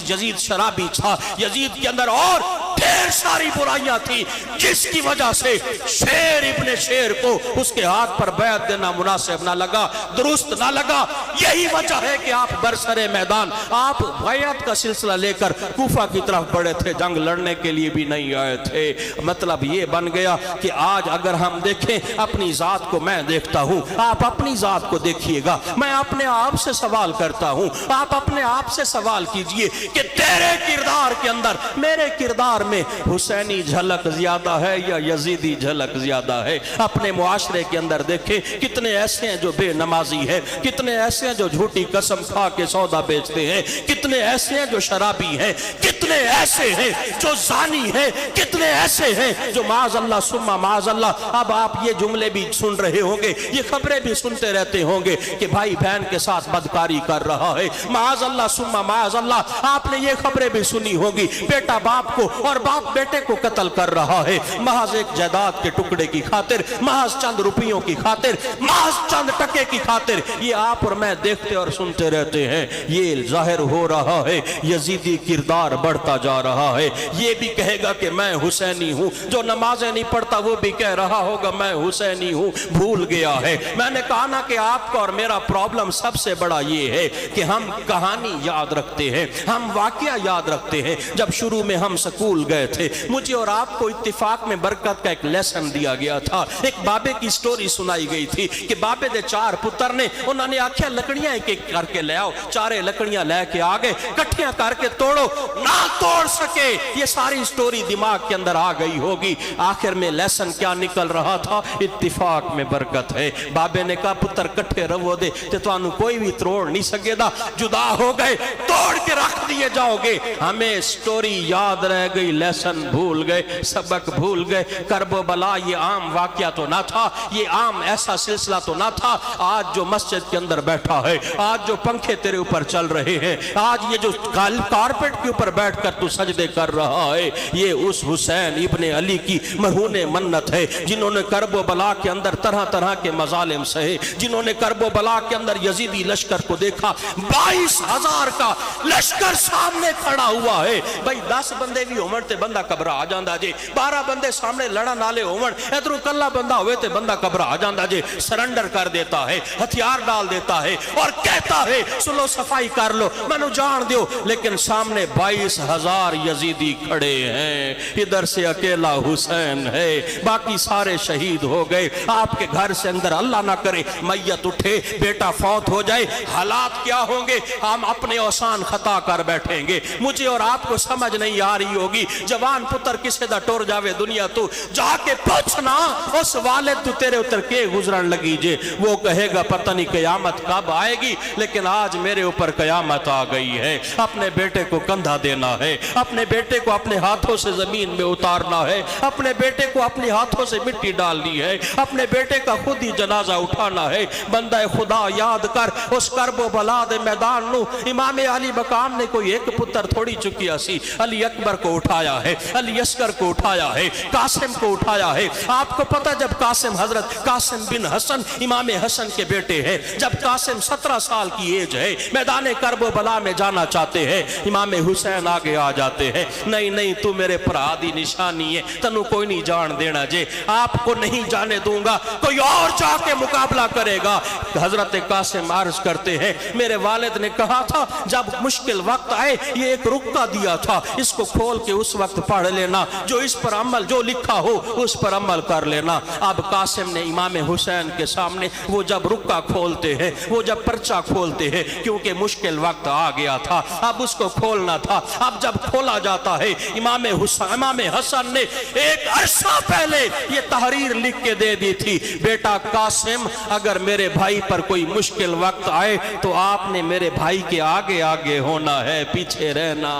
Speaker 1: یزید شرابی تھا، یزید کے اندر اور ڈھیر ساری برائیاں تھی، جس کی وجہ سے شیر ابن شیر کو اس کے ہاتھ پر بیعت دینا مناسب نہ لگا، درست نہ لگا۔ یہی وجہ ہے کہ آپ برسر میدان، آپ بیعت کا سلسلہ لے کر کوفہ کی طرف بڑھے تھے، جنگ لڑنے کے لیے بھی نہیں آئے تھے۔ مطلب یہ بن گیا کہ آج اگر ہم دیکھیں، اپنی ذات کو میں دیکھتا ہوں، آپ اپنی ذات کو دیکھیے گا، میں اپنے آپ سے سوال کرتا ہوں، آپ اپنے آپ سے سوال کیجئے کہ تیرے کردار کے اندر، میرے کردار میں حسینی جھلک زیادہ ہے یا یزیدی جھلک زیادہ ہے؟ اپنے معاشرے کے اندر دیکھیں کتنے ایسے ہیں جو بے نمازی ہیں، کتنے ایسے ہیں جو جھوٹی قسم کھا کے سودا بیچتے ہیں، کتنے ایسے ہیں جو شرابی ہیں، کتنے ایسے ہیں جو زانی ہیں، کتنے ایسے ہیں جو معاذ اللہ ثم معاذ اللہ۔ اب آپ یہ جملے بھی سن رہے ہوں گے، یہ خبریں بھی سنتے رہتے ہوں گے کہ بھائی بہن کے ساتھ بدکاری کر رہا ہے، معاذ اللہ ثم معاذ اللہ۔ آپ نے یہ خبریں بھی سنی ہوگی، بیٹا باپ کو اور باپ بیٹے کو قتل کر رہا ہے، محض ایک جائیداد کے ٹکڑے کی خاطر، محض چند روپیوں کی خاطر، محض چند ٹکے کی خاطر۔ یہ آپ اور میں دیکھتے اور سنتے رہتے ہیں۔ یہ ظاہر ہو رہا ہے یزیدی کردار بڑھتا جا رہا ہے۔ یہ بھی کہے گا کہ میں حسینی ہوں، جو نمازیں نہیں پڑھتا وہ بھی کہہ رہا ہوگا میں حسینی ہوں، بھول گیا ہے۔ میں نے کہا نا کہ آپ کا اور میرا پرابلم سب سے بڑا یہ ہے کہ ہم کہانی یاد رکھتے ہیں، ہم واقعہ یاد رکھتے ہیں۔ جب شروع میں ہم سکول گئے تھے، مجھے اور آپ کو اتفاق میں برکت کا ایک لیسن دیا گیا تھا، ایک بابے کی سٹوری سنائی گئی تھی کہ بابے دے 4 پتر نے، انہوں نے آکھیا لکڑیاں ایک ایک کر کے لے آؤ، 4 لکڑیاں لے کے آگے کٹھیاں کر کے توڑو، نہ توڑ سکے۔ یہ ساری سٹوری دماغ کے اندر آ گئی ہوگی۔ آخر میں لیسن کیا نکل رہا تھا؟ اتفاق میں برکت ہے۔ بابے نے کہا پتر کٹھے رہو دے تے توانوں کوئی بھی توڑ نہیں سکے دا، جدا ہو گئے توڑ کے رکھ دیے جاؤ گے۔ ہمیں سٹوری یاد رہ گئی، لیسن بھول گئے، سبق بھول گئے۔ کرب و بلا یہ عام واقعہ تو نہ تھا، یہ عام ایسا سلسلہ تو نہ تھا۔ آج جو مسجد کے اندر بیٹھا ہے، آج جو پنکھے تیرے اوپر چل رہے ہیں، آج یہ جو کارپٹ کے اوپر بیٹھ کر تو سجدے کر رہا ہے، یہ اس حسین ابن علی کی مرہون منت ہے، جنہوں نے کرب و بلا کے اندر طرح طرح کے مظالم سہے، جنہوں نے کرب و بلا کے اندر یزیدی لشکر کو دیکھا۔ 22,000 کا لشکر سامنے کھڑا ہوا ہے۔ بھائی 10 بندے بھی ہومن تے بندہ گھبرا آ جاندا جے، 12 بندے سامنے لڑن والے ہومن، ادھروں کلا بندہ ہوئے تے بندہ گھبرا آ جاندا جے، سرنڈر کر دیتا ہے، ہتھیار ڈال دیتا ہے اور کہتا ہے سلو صفائی کر لو، مینوں جان دیو۔ لیکن سامنے 22,000 یزیدی کھڑے ہیں، ادھر سے اکیلا حسین ہے، باقی سارے شہید ہو گئے۔ آپ کے گھر سے اندر اللہ نہ کرے میت اٹھے، بیٹا فوت ہو جائے، حالات کیا ہوں گے؟ ہم اپنے اوسان خطا کر بیٹھیں گے۔ مجھے اور آپ کو سمجھ نہیں آ رہی ہوگی، جوان پتر کسے دا ٹور جاوے دنیا تو جا کے پوچھنا اس والد تو تیرے اتر کے گزرن لگی جے، وہ کہے گا پتہ نہیں قیامت کب آئے گی، لیکن آج میرے اوپر قیامت آ گئی ہے۔ اپنے بیٹے کو کندھا دینا ہے، اپنے بیٹے کو اپنے ہاتھوں سے زمین میں اتارنا ہے، اپنے بیٹے کو اپنے ہاتھوں سے مٹی ڈالنی ہے، اپنے بیٹے کا خود ہی جنازہ اٹھانا ہے۔ بندہ خدا یاد کر اس کرب و بلا دے میدان نو امام علی مقام نے کوئی ایک پتر تھوڑی چکیا سی، علی اکبر کو اٹھایا ہے، علی اصغر کو اٹھایا ہے، قاسم کو اٹھایا ہے۔ آپ کو پتہ جب قاسم حضرت قاسم بن حسن امام حسن کے بیٹے ہیں، جب قاسم 17 سال کی ایج ہے، میدان کرب و بلا میں جانا چاہتے ہیں، امام حسین آگے آ جاتے ہیں، نہیں نہیں تو میرے پرا دی نشانی ہے، تنو کوئی نہیں جان دینا جے، آپ کو نہیں جانے دوں گا، کوئی اور جا کے مقابلہ کرے گا۔ حضرت قاسم عرض کرتے ہیں میرے والد نے کہا تھا جب مشکل وقت آئے یہ ایک رکا دیا تھا، اس کو کھول کے اس وقت پڑھ لینا، جو اس پر عمل جو لکھا ہو اس پر عمل کر لینا۔ اب قاسم نے امام حسین کے سامنے وہ جب رکا کھولتے ہیں، وہ جب پرچہ کھولتے ہیں، کیونکہ مشکل وقت آ گیا تھا، اب اس کو کھولنا تھا۔ اب جب کھولا جاتا ہے، امام حسن نے ایک عرصہ پہلے یہ تحریر لکھ کے دے دی تھی، بیٹا قاسم اگر میرے بھائی پر کوئی مشکل وقت آئے تو آپ نے میرے بھائی کے آگے آگے ہونا ہے، پیچھے رہنا۔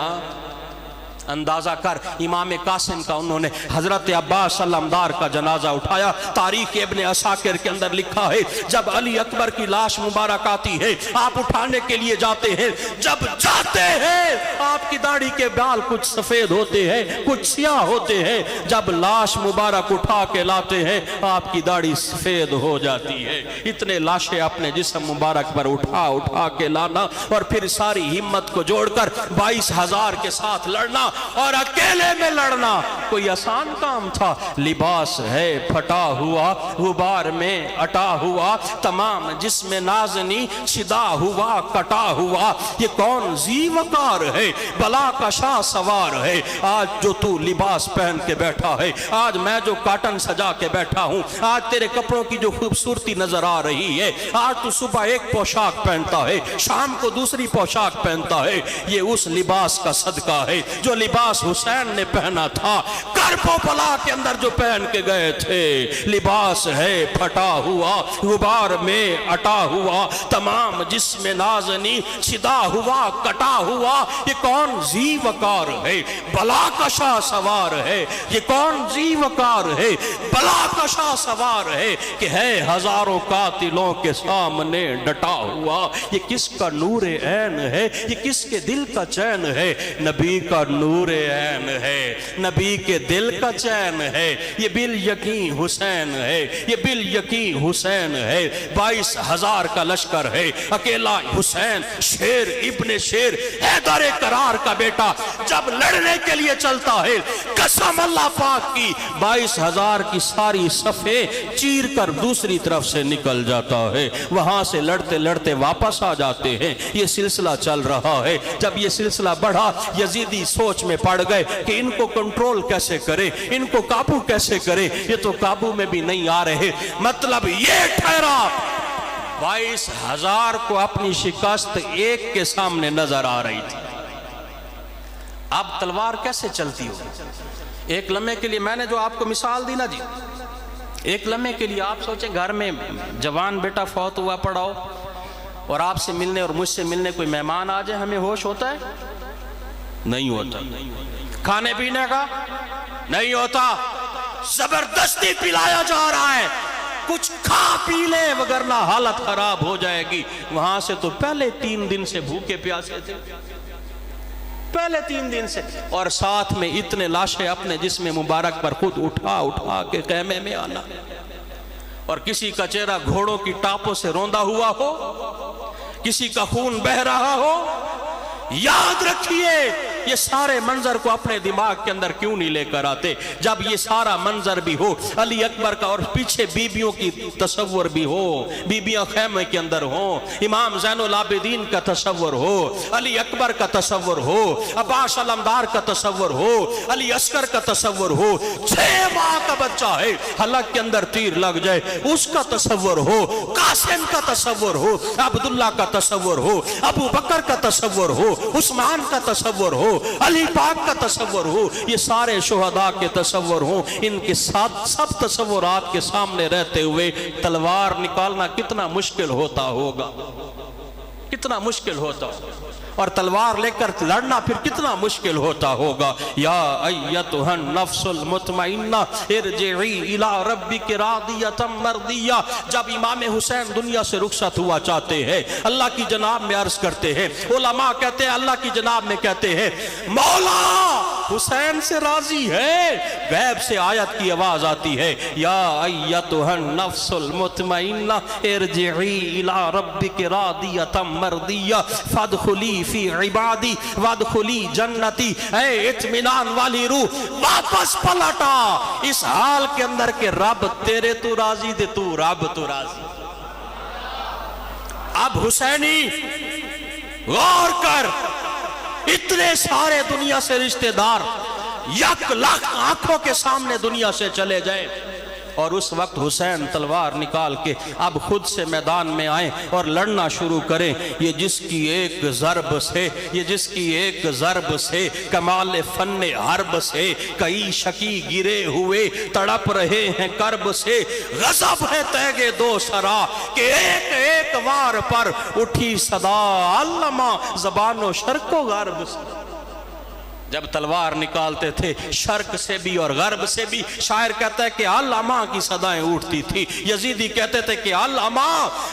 Speaker 1: اندازہ کر امام قاسم کا انہوں نے حضرت عباس علمدار کا جنازہ اٹھایا۔ تاریخ ابن عساکر کے اندر لکھا ہے جب علی اکبر کی لاش مبارک آتی ہے، آپ اٹھانے کے لیے جاتے ہیں، جب جاتے ہیں آپ کی داڑھی کے بال کچھ سفید ہوتے ہیں کچھ سیاہ ہوتے ہیں، جب لاش مبارک اٹھا کے لاتے ہیں آپ کی داڑھی سفید ہو جاتی ہے۔ اتنے لاشیں اپنے جسم مبارک پر اٹھا کے لانا اور پھر ساری ہمت کو جوڑ کر 22,000 کے ساتھ لڑنا اور اکیلے میں لڑنا کوئی آسان کام تھا؟ لباس ہے پھٹا ہوا، غبار میں اٹا ہوا، تمام جسم نازنی شدا ہوا کٹا ہوا، یہ کون ذی وقار ہے، بلا کا شاہ سوار ہے۔ آج جو تو لباس پہن کے بیٹھا ہے، آج میں جو کاٹن سجا کے بیٹھا ہوں، آج تیرے کپڑوں کی جو خوبصورتی نظر آ رہی ہے، آج تو صبح ایک پوشاک پہنتا ہے، شام کو دوسری پوشاک پہنتا ہے، یہ اس لباس کا صدقہ ہے جو لباس حسین نے پہنا تھا، کربلا کے اندر جو پہن کے گئے تھے، لباس ہے پھٹا ہوا، غبار میں اٹا ہوا، تمام جسم نازنی چھدا ہوا کٹا ہوا، یہ کون ذی وقار ہے، بلا کشا سوار ہے، یہ کون ذی وقار ہے، بلا کشا سوار ہے، کہ ہے ہزاروں قاتلوں کے سامنے ڈٹا ہوا، یہ کس کا نور عین ہے، یہ کس کے دل کا چین ہے، نبی کا نور عین ہے، نبی کے دل کا چین ہے، یہ بالیقین حسین ہے، یہ بالیقین حسین ہے، 22,000 کا لشکر ہے، اکیلا حسین شیر ابن شیر حیدر کرار کا بیٹا جب لڑنے کے لیے چلتا ہے، قسم اللہ پاک کی 22,000 کی ساری صفیں چیر کر دوسری طرف سے نکل جاتا ہے، وہاں سے لڑتے لڑتے واپس آ جاتے ہیں، یہ سلسلہ چل رہا ہے۔ جب یہ سلسلہ بڑھا، یزیدی سوچ میں پڑ گئے کہ ان کو کنٹرول کیسے کریں، ان کو قابو کیسے کریں، یہ تو قابو میں بھی نہیں آ رہے، مطلب یہ ٹھہرا 22,000 کو اپنی شکست ایک کے سامنے نظر آ رہی تھی۔ اب تلوار کیسے چلتی ہوگی؟ ایک لمحے کے لیے میں نے جو آپ کو مثال دی نا جی، ایک لمحے کے لیے آپ سوچیں گھر میں جوان بیٹا فوت ہوا پڑا ہو اور آپ سے ملنے اور مجھ سے ملنے کوئی مہمان آ جائے، ہمیں ہوش ہوتا ہے؟ نہیں ہوتا۔ کھانے پینے کا نہیں ہوتا، زبردستی پلایا جا رہا ہے، کچھ کھا پی لیں وگرنہ حالت خراب ہو جائے گی۔ وہاں سے تو پہلے 3 دن سے بھوکے پیاسے تھے، پہلے 3 دن سے، اور ساتھ میں اتنے لاشیں اپنے جسم مبارک پر خود اٹھا اٹھا کے خیمے میں آنا، اور کسی کا چہرہ گھوڑوں کی ٹاپوں سے روندا ہوا ہو، کسی کا خون بہ رہا ہو۔ یاد رکھیے یہ سارے منظر کو اپنے دماغ کے اندر کیوں نہیں لے کر آتے؟ جب یہ سارا منظر بھی ہو، علی اکبر کا اور پیچھے بیبیوں کی تصور بھی ہو، بیبیاں خیمے کے اندر ہوں، امام زین العابدین کا تصور ہو، علی اکبر کا تصور ہو، عباس علمدار کا تصور ہو، علی اصغر کا تصور ہو، 6 ماہ کا بچہ ہے حلق کے اندر تیر لگ جائے اس کا تصور ہو، قاسم کا تصور ہو، عبداللہ کا تصور ہو، ابو بکر کا تصور ہو، عثمان کا تصور ہو، علی پاک کا تصور ہو، یہ سارے شہداء کے تصور ہوں، ان کے ساتھ سب تصورات کے سامنے رہتے ہوئے تلوار نکالنا کتنا مشکل ہوتا ہوگا، کتنا مشکل ہوتا ہوگا، اور تلوار لے کر لڑنا پھر کتنا مشکل ہوتا ہوگا۔ یا ایتھا النفس المطمئنہ ارجعی الی ربک راضیۃ مرضیہ، جب امام حسین دنیا سے رخصت ہوا چاہتے ہیں، اللہ کی جناب میں عرض کرتے ہیں، علماء کہتے ہیں اللہ کی جناب میں کہتے ہیں مولا حسین سے راضی ہے، غیب سے آیت کی آواز آتی ہے، یا ایتھا النفس المطمئنہ ارجعی الی ربک راضیۃ مرضیہ فادخلی فی عبادی وادخلی جنتی، اے اطمینان والی روح واپس پلٹا اس حال کے اندر کہ رب تیرے تو راضی دے، تو رب تو راضی۔ اب حسینی غور کر، اتنے سارے دنیا سے رشتہ دار 1,00,000 آنکھوں کے سامنے دنیا سے چلے جائیں، اور اس وقت حسین تلوار نکال کے اب خود سے میدان میں آئیں اور لڑنا شروع کریں۔ یہ جس کی ایک ضرب سے، یہ جس کی ایک ضرب سے، کمال فن حرب سے کئی شکی گرے ہوئے تڑپ رہے ہیں کرب سے، غضب ہے تیغ دو سرا کہ ایک ایک وار پر اٹھی صدا علامہ زبان و شرق و غرب سے۔ جب تلوار نکالتے تھے شرق سے بھی اور غرب سے بھی، شاعر کہتا ہے کہ علامہ کی صدائیں اٹھتی تھی، یزیدی کہتے تھے کہ علامہ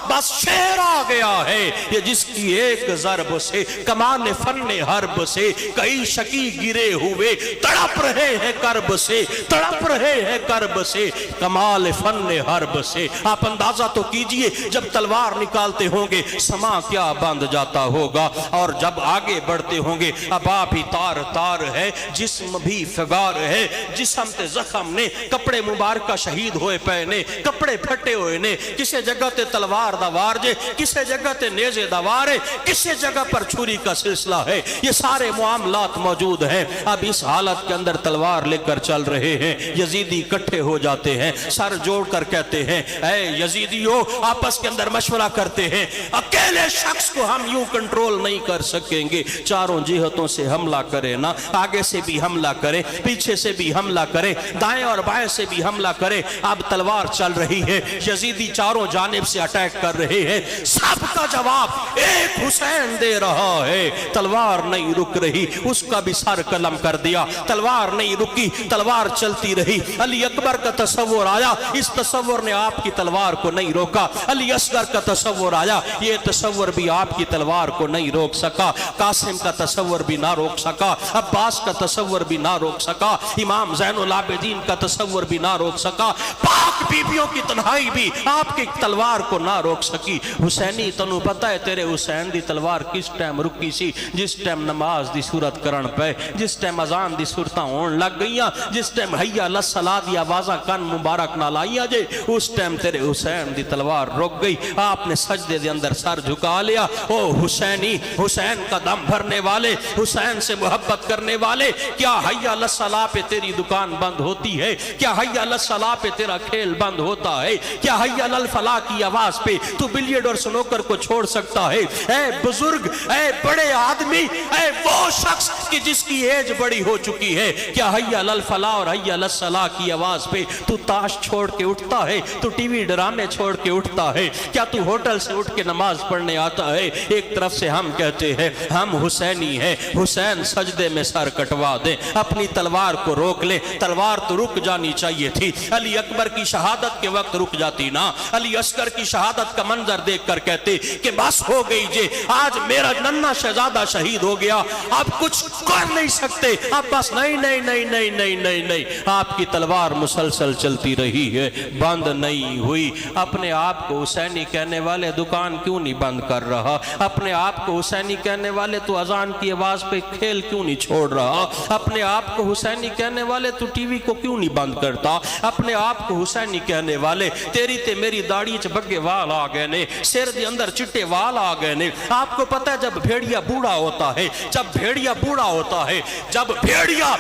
Speaker 1: بس شعر آ گیا ہے، یہ جس کی ایک ضرب سے کمان فن حرب سے کئی شکی گرے ہوئے تڑپ رہے ہیں کرب سے، تڑپ رہے ہیں کرب سے کمال فن حرب سے۔ آپ اندازہ تو کیجئے جب تلوار نکالتے ہوں گے سما کیا بند جاتا ہوگا، اور جب آگے بڑھتے ہوں گے ابا بھی تار تار ہے، جسم بھی فگار ہے، جسم تے زخم نے کپڑے مبارکہ شہید ہوئے پہنے، کپڑے پھٹے ہوئے نے، کسے جگہ تے تلوار دا وار جے، کسے جگہ تے نیزے دا وار ہے، کسے جگہ پر چھری کا سلسلہ ہے، یہ سارے معاملات موجود ہیں۔ اب اس حالت کے اندر تلوار لے کر چل رہے ہیں، یزیدی اکٹھے ہو جاتے ہیں، سر جوڑ کر کہتے ہیں اے یزیدیو، آپس کے اندر مشورہ کرتے ہیں، اکیلے شخص کو ہم یوں کنٹرول نہیں کر سکیں گے، چاروں جہتوں سے حملہ کرے نا، آگے سے بھی حملہ کرے، پیچھے سے بھی حملہ کرے، دائیں اور بائیں سے بھی حملہ کرے، اب تلوار چل رہی ہے، یزیدی چاروں جانب سے اٹیک کر رہے ہیں، سب کا جواب ایک حسین دے رہا ہے، تلوار نہیں رک رہی، اس کا بھی سر قلم کر دیا، تلوار نہیں رکی، تلوار چلتی رہی، علی اکبر کا تصور آیا، اس تصور نے آپ کی تلوار کو نہیں روکا، علی اصغر کا تصور آیا، یہ تصور بھی آپ کی تلوار کو نہیں روک سکا، قاسم کا تصور بھی نہ روک سکا، عباس کا تصور بھی نہ روک سکا، امام زین العابدین کا تصور بھی نہ روک سکا، پاک بیبیوں کی تنہائی بھی آپ کی تلوار کو نہ روک سکی۔ حسینی تنو پتہ ہے تیرے حسین دی تلوار کس ٹائم رکی سی؟ جس ٹائم نماز دی صورت کرن پہ، جس ٹائم اذان دی صورتاں ہون لگ گئیاں، جس ٹائم حی علی الصلاۃ دی آوازاں کن مبارک نہ لائیاں جے، اس ٹائم تیرے حسین دی تلوار رک گئی، آپ نے سجدے دے اندر سر جھکا لیا۔ او حسینی، حسین کا دم بھرنے والے، حسین سے محبت کرنے والے، کیا حی علی الصلاۃ پہ تیری دکان بند ہوتی ہے؟ کیا حی علی الصلاۃ پہ تیرا کھیل بند ہوتا ہے؟ کیا حی علی الفلاح کی آواز پہ تو بلیڈ اور سنوکر کو چھوڑ سکتا ہے؟ اے بزرگ، اے بڑے آدمی، اے وہ شخص کہ جس کی ایج بڑی ہو چکی ہے، کیا حی علی الفلاح اور حی علی الصلاح کی آواز پہ تو تاش چھوڑ کے اٹھتا ہے؟ تو ٹی وی ڈرامے چھوڑ کے اٹھتا ہے؟ کیا تو ہوٹل سے اٹھ کے نماز پڑھنے آتا ہے؟ ایک طرف سے ہم کہتے ہیں ہم حسینی ہیں، حسین سجدے میں سر کٹوا دیں، اپنی تلوار کو روک لیں، تلوار تو رک جانی چاہیے تھی، علی اکبر کی شہادت کے وقت رک جاتی نا، علی اصغر کی شہادت کا منظر دیکھ کر کہتے کہ بس ہو گئی جے، آج میرا ننھا شہزادہ شہید ہو گیا، اب کچھ کر نہیں سکتے، اب بس نہیں نہیں نہیں نہیں نہیں نہیں نہیں، آپ کی تلوار مسلسل چلتی رہی ہے، بند نہیں ہوئی۔ اپنے آپ کو حسینی کہنے والے دکان کیوں نہیں بند کر رہا؟ اپنے آپ کو حسینی کہنے والے تو اذان کی آواز پہ کھیل کیوں نہیں چھوڑ رہا؟ اپنے آپ کو حسینی کہنے والے تو ٹی وی کو کیوں نہیں بند کرتا؟ اپنے آپ کو حسینی کہنے والے تیری تے میری داڑھی چ بگے وال آ گئے نے، سر دے اندر چٹے وال آ گئے نے۔ آپ کو پتہ ہے جب بھیڑیا بوڑھا ہوتا ہے، جب بھیڑیا بوڑھا ہوتا ہے، جب بھیڑیا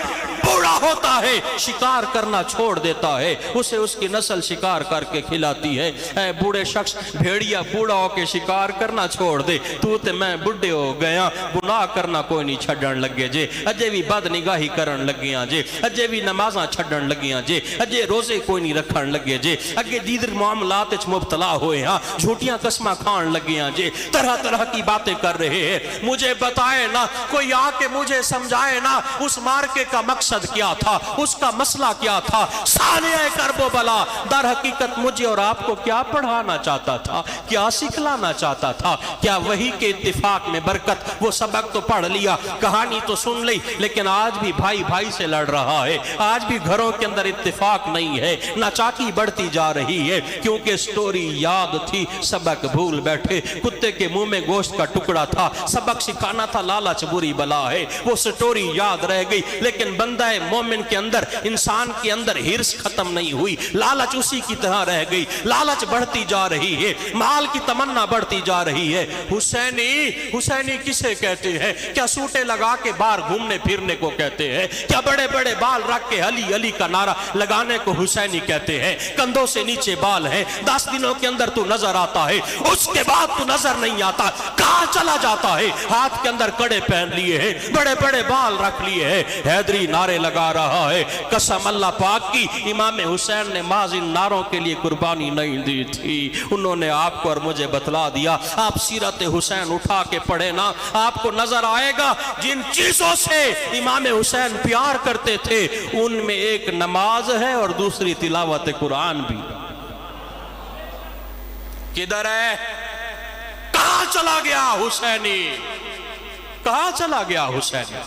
Speaker 1: بوڑھا ہوتا ہے، شکار کرنا چھوڑ دیتا ہے، اسے اس کی نسل شکار کر کے کھلاتی ہے۔ اے بوڑھے شخص، بھیڑیا بوڑھا ہو کے شکار کرنا چھوڑ دے، تو تے میں بڑھے ہو گیا، گناہ کرنا کوئی نہیں چھڈن لگے جے، اجے بھی بد نگاہی کرن لگیاں جے، اجے بھی نمازاں چھڈن لگیاں جے، اجے روزے کوئی نہیں رکھن لگے جے، اگے دیگر معاملات وچ مبتلا ہوئے ہاں، جھوٹیاں قسماں کھان لگیاں جے، طرح طرح کی باتیں کر رہے ہیں۔ مجھے بتائے نا، کوئی آ کے مجھے سمجھائے نا اس مارکے کا مقصد کیا تھا، اس کا مسئلہ کیا تھا؟ سانحہ کرب و بلا در حقیقت مجھے اور آپ کو کیا پڑھانا چاہتا تھا، کیا سکھلانا چاہتا تھا؟ کیا وہی کے اتفاق میں برکت؟ وہ سبق تو پڑھ لیا، کہانی تو سن لی، لیکن آج بھی بھائی بھائی سے لڑ رہا ہے، آج بھی گھروں کے اندر اتفاق نہیں ہے، ناچاکی بڑھتی جا رہی ہے، کیونکہ سٹوری یاد تھی، سبق بھول بیٹھے۔ کتے کے منہ میں گوشت کا ٹکڑا تھا، سبق سکھانا تھا لالچ بری بلا ہے، وہ سٹوری یاد رہ گئی، لیکن بندہ مومن کے اندر، انسان کے اندر ہرس ختم نہیں ہوئی، لالچ اسی کی طرح رہ گئی، لالچ بڑھتی جا رہی ہے، مال کی تمنا بڑھتی جا رہی ہے۔ حسینی، حسینی کسے کہتے ہیں؟ کیا سوٹے لگا کے باہر گھومنے پھرنے کو کہتے ہیں؟ کیا بڑے بڑے بال رکھ کے علی علی کا نعرہ لگانے کو حسینی کہتے ہیں؟ کندھوں سے نیچے بال ہیں، 10 دنوں کے اندر تو نظر آتا ہے، اس کے بعد تو نظر نہیں آتا، کہاں چلا جاتا ہے؟ ہاتھ کے اندر کڑے پہن لیے ہیں، بڑے بڑے بال رکھ لیے ہیں، حیدری نعرے لگا رہا ہے۔ قسم اللہ پاک کی، امام حسین نے محض ان نعروں کے لیے قربانی نہیں دی تھی، انہوں نے آپ کو اور مجھے بتلا دیا۔ آپ سیرت حسین اٹھا کے پڑھے نا، آپ کو نظر آئے گا جن چیزوں سے امام حسین پیار کرتے تھے ان میں ایک نماز ہے اور دوسری تلاوت قرآن بھی۔ کدھر ہے؟ کہاں چلا گیا حسینی؟ کہاں چلا گیا حسینی؟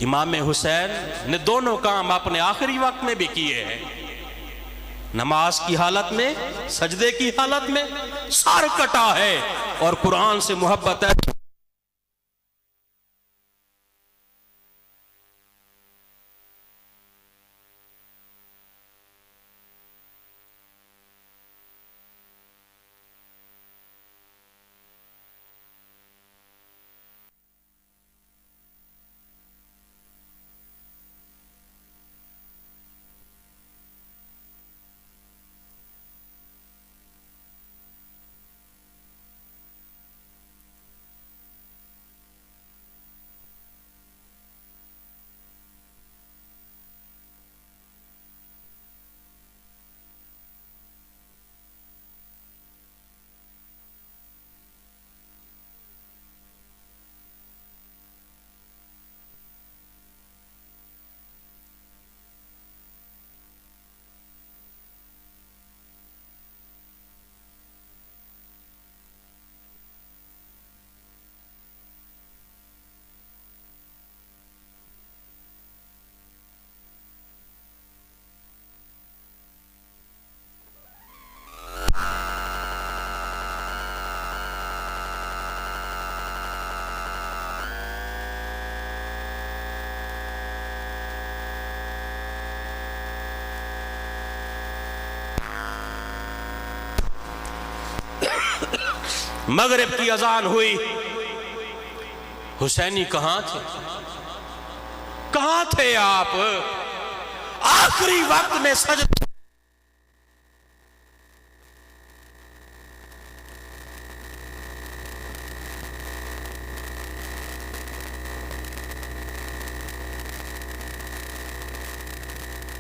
Speaker 1: امام حسین نے دونوں کام اپنے آخری وقت میں بھی کیے ہیں، نماز کی حالت میں، سجدے کی حالت میں سر کٹا ہے، اور قرآن سے محبت ہے۔ مغرب کی اذان ہوئی، حسینی کہاں تھے؟ کہاں تھے آپ؟ آخری وقت میں سجدہ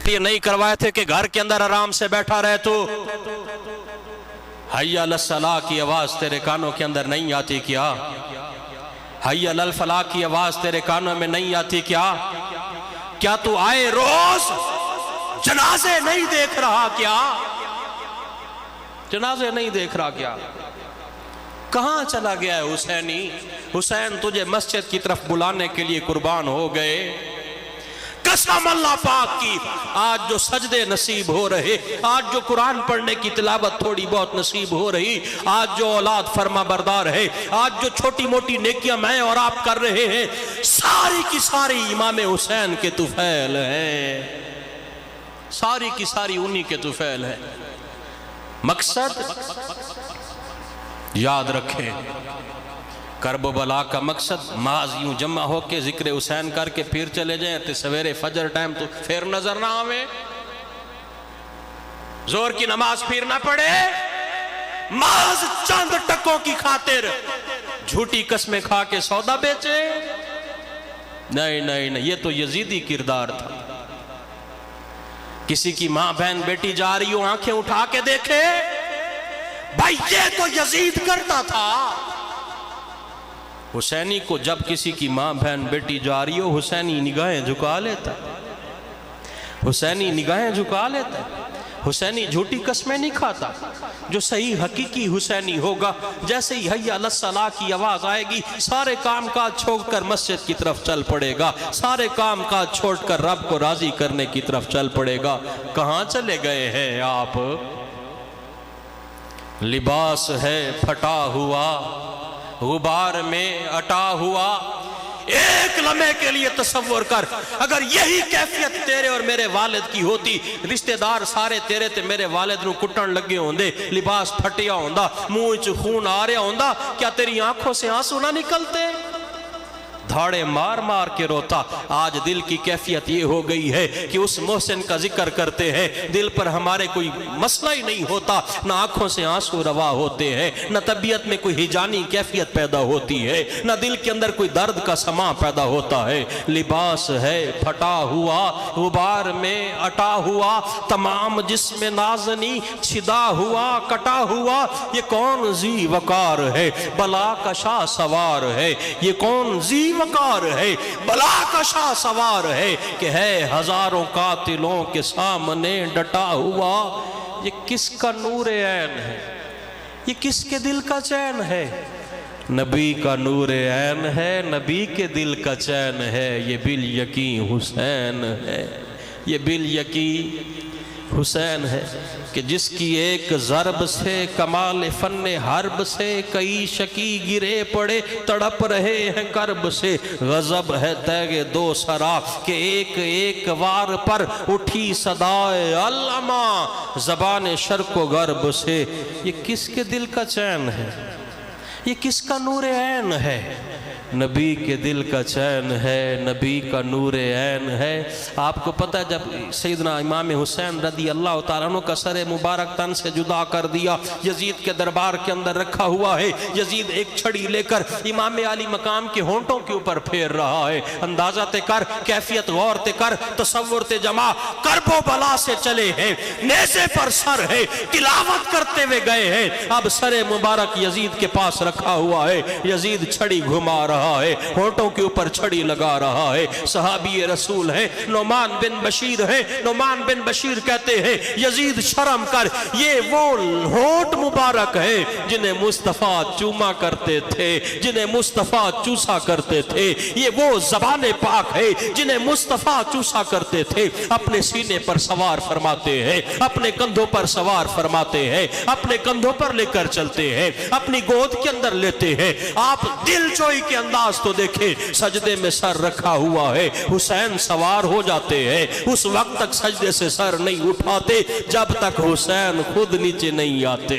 Speaker 1: یہ نہیں کروائے تھے کہ گھر کے اندر آرام سے بیٹھا رہے تو حی علی الصلاح کی آواز تیرے کانوں کے اندر نہیں آتی کیا؟ حی علی الفلاح کی آواز تیرے کانوں میں نہیں آتی کیا؟ کیا تو آئے روز جنازے نہیں دیکھ رہا کیا؟ جنازے نہیں دیکھ رہا کیا؟ کہاں چلا گیا ہے حسینی؟ حسین تجھے مسجد کی طرف بلانے کے لیے قربان ہو گئے۔ قسم اللہ پاک کی، آج جو سجدے نصیب ہو رہے، آج جو قرآن پڑھنے کی تلاوت تھوڑی بہت نصیب ہو رہی، آج جو اولاد فرما بردار ہے، آج جو چھوٹی موٹی نیکیاں میں اور آپ کر رہے ہیں، ساری کی ساری امام حسین کے طفیل ہیں، ساری کی ساری انہی کے طفیل ہیں۔ مقصد یاد رکھیں، کرب و بلا کا مقصد محض یوں جمع ہو کے ذکر حسین کر کے پھر چلے جائیں تے سویرے فجر ٹائم تو پھر نظر نہ آویں، زور کی نماز پھر نہ پڑے، محض چند ٹکوں کی خاطر جھوٹی قسمیں کھا کے سودا بیچے؟ نہیں نہیں نہیں، یہ تو یزیدی کردار تھا۔ کسی کی ماں بہن بیٹی جا رہی ہو، آنکھیں اٹھا کے دیکھے، بھائی یہ تو یزید کرتا تھا۔ حسینی کو جب کسی کی ماں بہن بیٹی جا رہی ہو، حسینی نگاہیں جھکا لیتا، حسینی نگاہیں جھکا لیتا، حسینی جھوٹی قسمیں نہیں کھاتا۔ جو صحیح حقیقی حسینی ہوگا، جیسے ہی حی علی الصلاح کی آواز آئے گی، سارے کام کاج چھوڑ کر مسجد کی طرف چل پڑے گا، سارے کام کاج چھوڑ کر رب کو راضی کرنے کی طرف چل پڑے گا۔ کہاں چلے گئے ہیں آپ؟ لباس ہے پھٹا ہوا، غبار میں اٹا ہوا۔ ایک لمحے کے لیے تصور کر، اگر یہی کیفیت تیرے اور میرے والد کی ہوتی، رشتہ دار سارے تیرے تے میرے والد نو کٹن لگے ہوندے، لباس پھٹیا ہوندا، منہ وچ خون آ رہا ہوندا، کیا تیری آنکھوں سے آنسو نہ نکلتے؟ دھاڑے مار مار کے روتا۔ آج دل کی کیفیت یہ ہو گئی ہے کہ اس محسن کا ذکر کرتے ہیں، دل پر ہمارے کوئی مسئلہ ہی نہیں ہوتا، نہ آنکھوں سے آنسو روا ہوتے ہیں، نہ طبیعت میں کوئی ہجانی کیفیت پیدا ہوتی ہے، نہ دل کے اندر کوئی درد کا سما پیدا ہوتا ہے۔ لباس ہے پھٹا ہوا، غبار میں اٹا ہوا، تمام جسم نازنی چھدا ہوا کٹا ہوا۔ یہ کون ذی وقار ہے، بلا کا شاہ سوار ہے، یہ کون ذی وقار ہے، بلا کا شاہ سوار ہے، کہ ہے ہزاروں قاتلوں کے سامنے ڈٹا ہوا۔ یہ کس کا نور عین ہے، یہ کس کے دل کا چین ہے؟ نبی کا نور عین ہے، نبی کے دل کا چین ہے، یہ بالیقین حسین ہے، یہ بالیقین حسین ہے، کہ جس کی ایک ضرب سے کمال فن حرب سے کئی شکی گرے پڑے تڑپ رہے ہیں کرب سے۔ غضب ہے تیغ دو سرا کہ ایک ایک وار پر اٹھی صدائے علما زبان شرق و غرب سے۔ یہ کس کے دل کا چین ہے، یہ کس کا نور عین ہے؟ نبی کے دل کا چین ہے، نبی کا نور عین ہے۔ آپ کو پتہ ہے جب سیدنا امام حسین رضی اللہ تعالیٰ عنہ کا سر مبارک تن سے جدا کر دیا، یزید کے دربار کے اندر رکھا ہوا ہے، یزید ایک چھڑی لے کر امام علی مقام کے ہونٹوں کے اوپر پھیر رہا ہے۔ اندازہ تے کر، کیفیت غور تے کر، تصور تے جمع، کرب و بلا سے چلے ہیں، نیزے پر سر ہے، تلاوت کرتے ہوئے گئے ہیں، اب سر مبارک یزید کے پاس رکھا ہوا ہے، یزید چھڑی گھما رہا ہے، ہونٹوں کے اوپر چھڑی لگا رہا ہے۔ صحابی رسول ہے، نعمان بن بشیر ہے، نعمان بن بشیر کہتے ہیں یزید شرم کر، یہ وہ ہونٹ مبارک ہے جنہیں مصطفیٰ چوما کرتے تھے، جنہیں مصطفیٰ چوسا کرتے تھے، یہ وہ زبان پاک ہے جنہیں مصطفیٰ چوسا کرتے تھے۔ اپنے سینے پر سوار فرماتے ہیں، اپنے کندھوں پر سوار فرماتے ہیں، اپنے کندھوں پر لے کر چلتے ہیں، اپنی گود کے اندر لیتے ہیں۔ آپ دل چوئی کے انداز تو دیکھیں، سجدے میں سر رکھا ہوا ہے، حسین سوار ہو جاتے ہیں، اس وقت تک سجدے سے سر نہیں اٹھاتے جب تک حسین خود نیچے نہیں آتے۔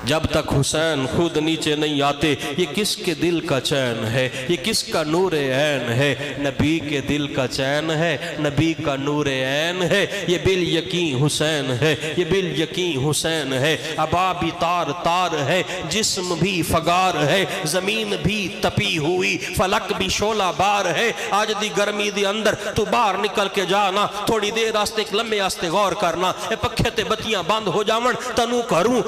Speaker 1: جب تک حسین خود نیچے نہیں آتے یہ کس کے دل کا چین ہے، یہ کس کا نور عین ہے؟ نبی کے دل کا چین ہے، نبی کا نور عین ہے، یہ بالیقین حسین ہے، یہ بالیقین حسین ہے۔ ابا بھی تار تار ہے، جسم بھی فگار ہے، زمین بھی تپی ہوئی، فلک بھی شعلہ بار ہے۔ آج دی گرمی دی اندر تو باہر نکل کے جانا، تھوڑی دیر آستے ایک لمحے آستے غور کرنا، اے پکھے تے بتیاں بند ہو جاون تنو کروں،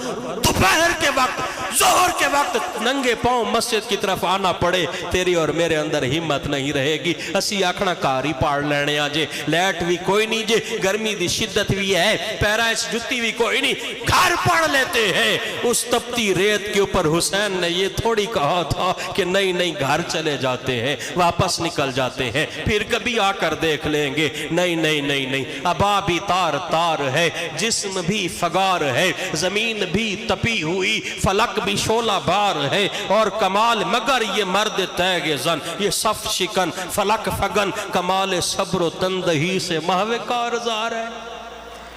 Speaker 1: دوپہر کے وقت ظہر کے وقت ننگے پاؤں مسجد کی طرف آنا پڑے، تیری اور میرے اندر ہمت نہیں رہے گی۔ اسی آکھنا کاری پاڑ لینے آجے، لیٹ بھی کوئی نہیں جے، گرمی دی شدت بھی ہے، پیرائش جتی بھی کوئی نہیں، گھر پڑ لیتے ہیں۔ اس تپتی ریت کے اوپر حسین نے یہ تھوڑی کہا تھا کہ نہیں نہیں گھر چلے جاتے ہیں، واپس نکل جاتے ہیں، پھر کبھی آ کر دیکھ لیں گے۔ نہیں نہیں نہیں نہیں، ابا بھی تار تار ہے، جسم بھی فگار ہے، زمین بھی تپی ہوئی، فلک بھی شعلہ بار ہے، اور کمال مگر یہ مرد تیغ زن، یہ صف شکن فلک فگن، کمال صبر و تندہی سے محو کارزار ہے۔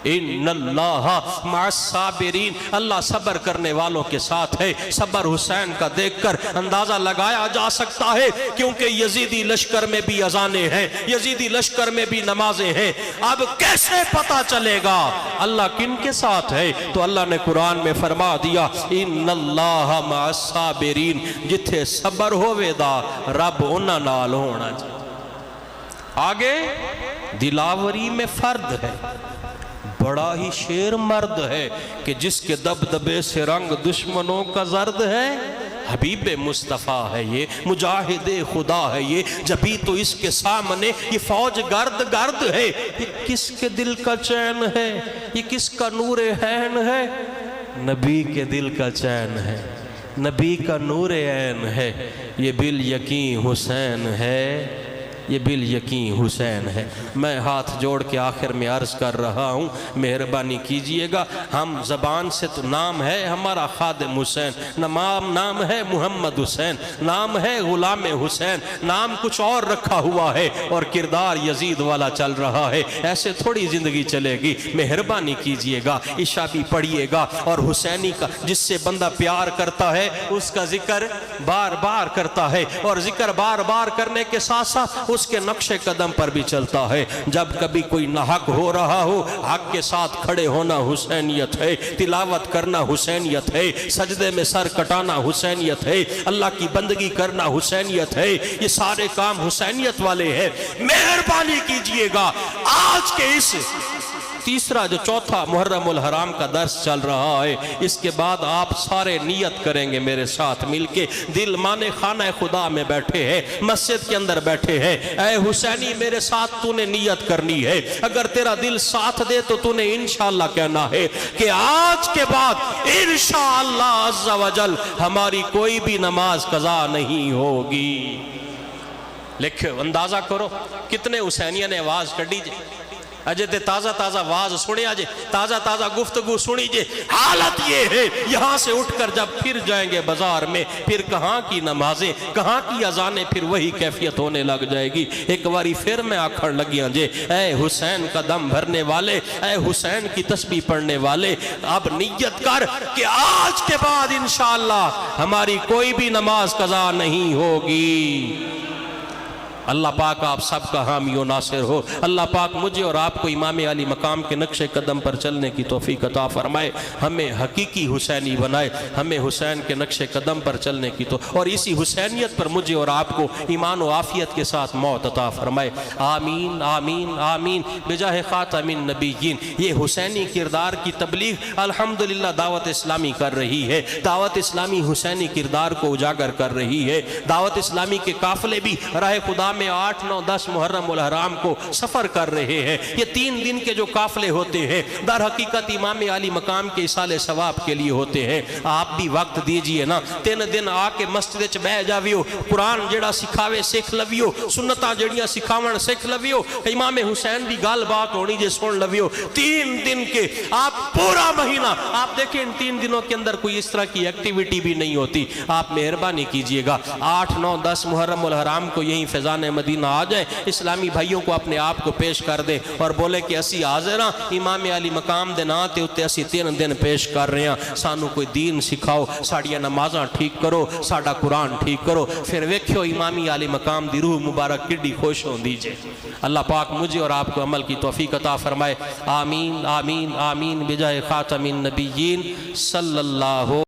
Speaker 1: ان اللہ مع الصابرین، اللہ صبر کرنے والوں کے ساتھ ہے۔ صبر حسین کا دیکھ کر اندازہ لگایا جا سکتا ہے، کیونکہ یزیدی لشکر میں بھی اذانیں ہیں، یزیدی لشکر میں بھی نمازیں ہیں۔ اب کیسے پتا چلے گا اللہ کن کے ساتھ ہے؟ تو اللہ نے قرآن میں فرما دیا ان اللہ مع الصابرین، جتھے صبر ہووے دا رب انہاں نال ہونا چاہیے۔ آگے دلاوری میں فرد ہے، بڑا ہی شیر مرد ہے کہ جس کے دبدبے سے رنگ دشمنوں کا زرد ہے۔ حبیب مصطفیٰ ہے یہ، مجاہد خدا ہے یہ، جبھی تو اس کے سامنے یہ فوج گرد گرد ہے۔ یہ کس کے دل کا چین ہے، یہ کس کا نور عین ہے؟ نبی کے دل کا چین ہے، نبی کا نور عین ہے، یہ بالیقین حسین ہے، یہ بالیقین حسین ہے۔ میں ہاتھ جوڑ کے آخر میں عرض کر رہا ہوں، مہربانی کیجئے گا، ہم زبان سے تو نام ہے ہمارا خادم حسین، نام ہے محمد حسین، نام ہے غلام حسین، نام کچھ اور رکھا ہوا ہے اور کردار یزید والا چل رہا ہے۔ ایسے تھوڑی زندگی چلے گی، مہربانی کیجئے گا، عشاء بھی پڑھیے گا، اور حسینی کا جس سے بندہ پیار کرتا ہے اس کا ذکر بار بار کرتا ہے، اور ذکر بار بار کرنے کے ساتھ ساتھ اس کے نقش قدم پر بھی چلتا ہے۔ جب کبھی کوئی ناحق ہو رہا ہو، حق کے ساتھ کھڑے ہونا حسینیت ہے، تلاوت کرنا حسینیت ہے، سجدے میں سر کٹانا حسینیت ہے، اللہ کی بندگی کرنا حسینیت ہے، یہ سارے کام حسینیت والے ہیں۔ مہربانی کیجئے گا، آج کے اس تیسرا جو چوتھا محرم الحرام کا درس چل رہا ہے، اس کے بعد آپ سارے نیت کریں گے میرے ساتھ مل کے، دل مانے خانہ خدا میں بیٹھے ہیں، مسجد کے اندر بیٹھے ہیں، اے حسینی میرے ساتھ تو نے نیت کرنی ہے۔ اگر تیرا دل ساتھ دے تو تو نے انشاءاللہ کہنا ہے کہ آج کے بعد انشاءاللہ عز و جل ہماری کوئی بھی نماز قضا نہیں ہوگی۔ لکھو، اندازہ کرو کتنے حسینیہ نے آواز کڑی جے، اجے تے تازہ تازہ آواز سنے آجے، تازہ تازہ گفتگو سنی جے۔ حالت یہ ہے یہاں سے اٹھ کر جب پھر جائیں گے بازار میں، پھر کہاں کی نمازیں، کہاں کی اذانیں، پھر وہی کیفیت ہونے لگ جائے گی۔ ایک باری پھر میں آکھڑ لگیاں جے، اے حسین کا دم بھرنے والے، اے حسین کی تسبیح پڑھنے والے، اب نیت کر کہ آج کے بعد انشاءاللہ ہماری کوئی بھی نماز قضا نہیں ہوگی۔ اللہ پاک آپ سب کا حامی و ناصر ہو۔ اللہ پاک مجھے اور آپ کو امام علی مقام کے نقش قدم پر چلنے کی توفیق عطا فرمائے، ہمیں حقیقی حسینی بنائے، ہمیں حسین کے نقش قدم پر چلنے کی تو، اور اسی حسینیت پر مجھے اور آپ کو ایمان و عافیت کے ساتھ موت عطا فرمائے۔ آمین آمین آمین بجاہ خاتم النبیین۔ یہ حسینی کردار کی تبلیغ الحمدللہ دعوت اسلامی کر رہی ہے، دعوت اسلامی حسینی کردار کو اجاگر کر رہی ہے۔ دعوت اسلامی کے قافلے بھی راہ خدا میں 8، 9، 10 محرم الحرام کو سفر کر رہے ہیں۔ یہ 3 دن کے جو قافلے ہوتے ہیں در حقیقت امام علی مقام کے اصال ثواب کے لیے ہوتے ہیں۔ آپ بھی وقت دیجئے نا، 3 دن آ کے مسجد چ بہ جاویو، قرآن جڑا سکھاوے سکھ لویو، سنتاں جڑیاں سکھاون سکھ لویو، امام حسین دی گال بات ہونی جے سن لویو۔ 3 دن کے آپ پورا مہینہ آپ دیکھیں، ان 3 دنوں کے اندر کوئی اس طرح کی ایکٹیویٹی بھی نہیں ہوتی۔ آپ مہربانی کیجئے گا 8، 9، 10 محرم الحرام کو یہیں فیضان تاجداران مدینہ آ جائیں، اسلامی بھائیوں کو اپنے آپ کو پیش کر دیں اور بولے کہ اسی حاضر ہاں امام علی مقام دے نا تے اتے اسی 3 دن پیش کر رہے ہیں، سانو کوئی دین سکھاؤ، ساڑیاں نمازاں ٹھیک کرو، ساڑا قرآن ٹھیک کرو، پھر ویکھو امامی علی مقام دی روح مبارک کڈی خوش ہوں دیجئے۔ اللہ پاک مجھے اور آپ کو عمل کی توفیق عطا فرمائے، آمین آمین آمین بجائے خاتم النبیین صلی اللہ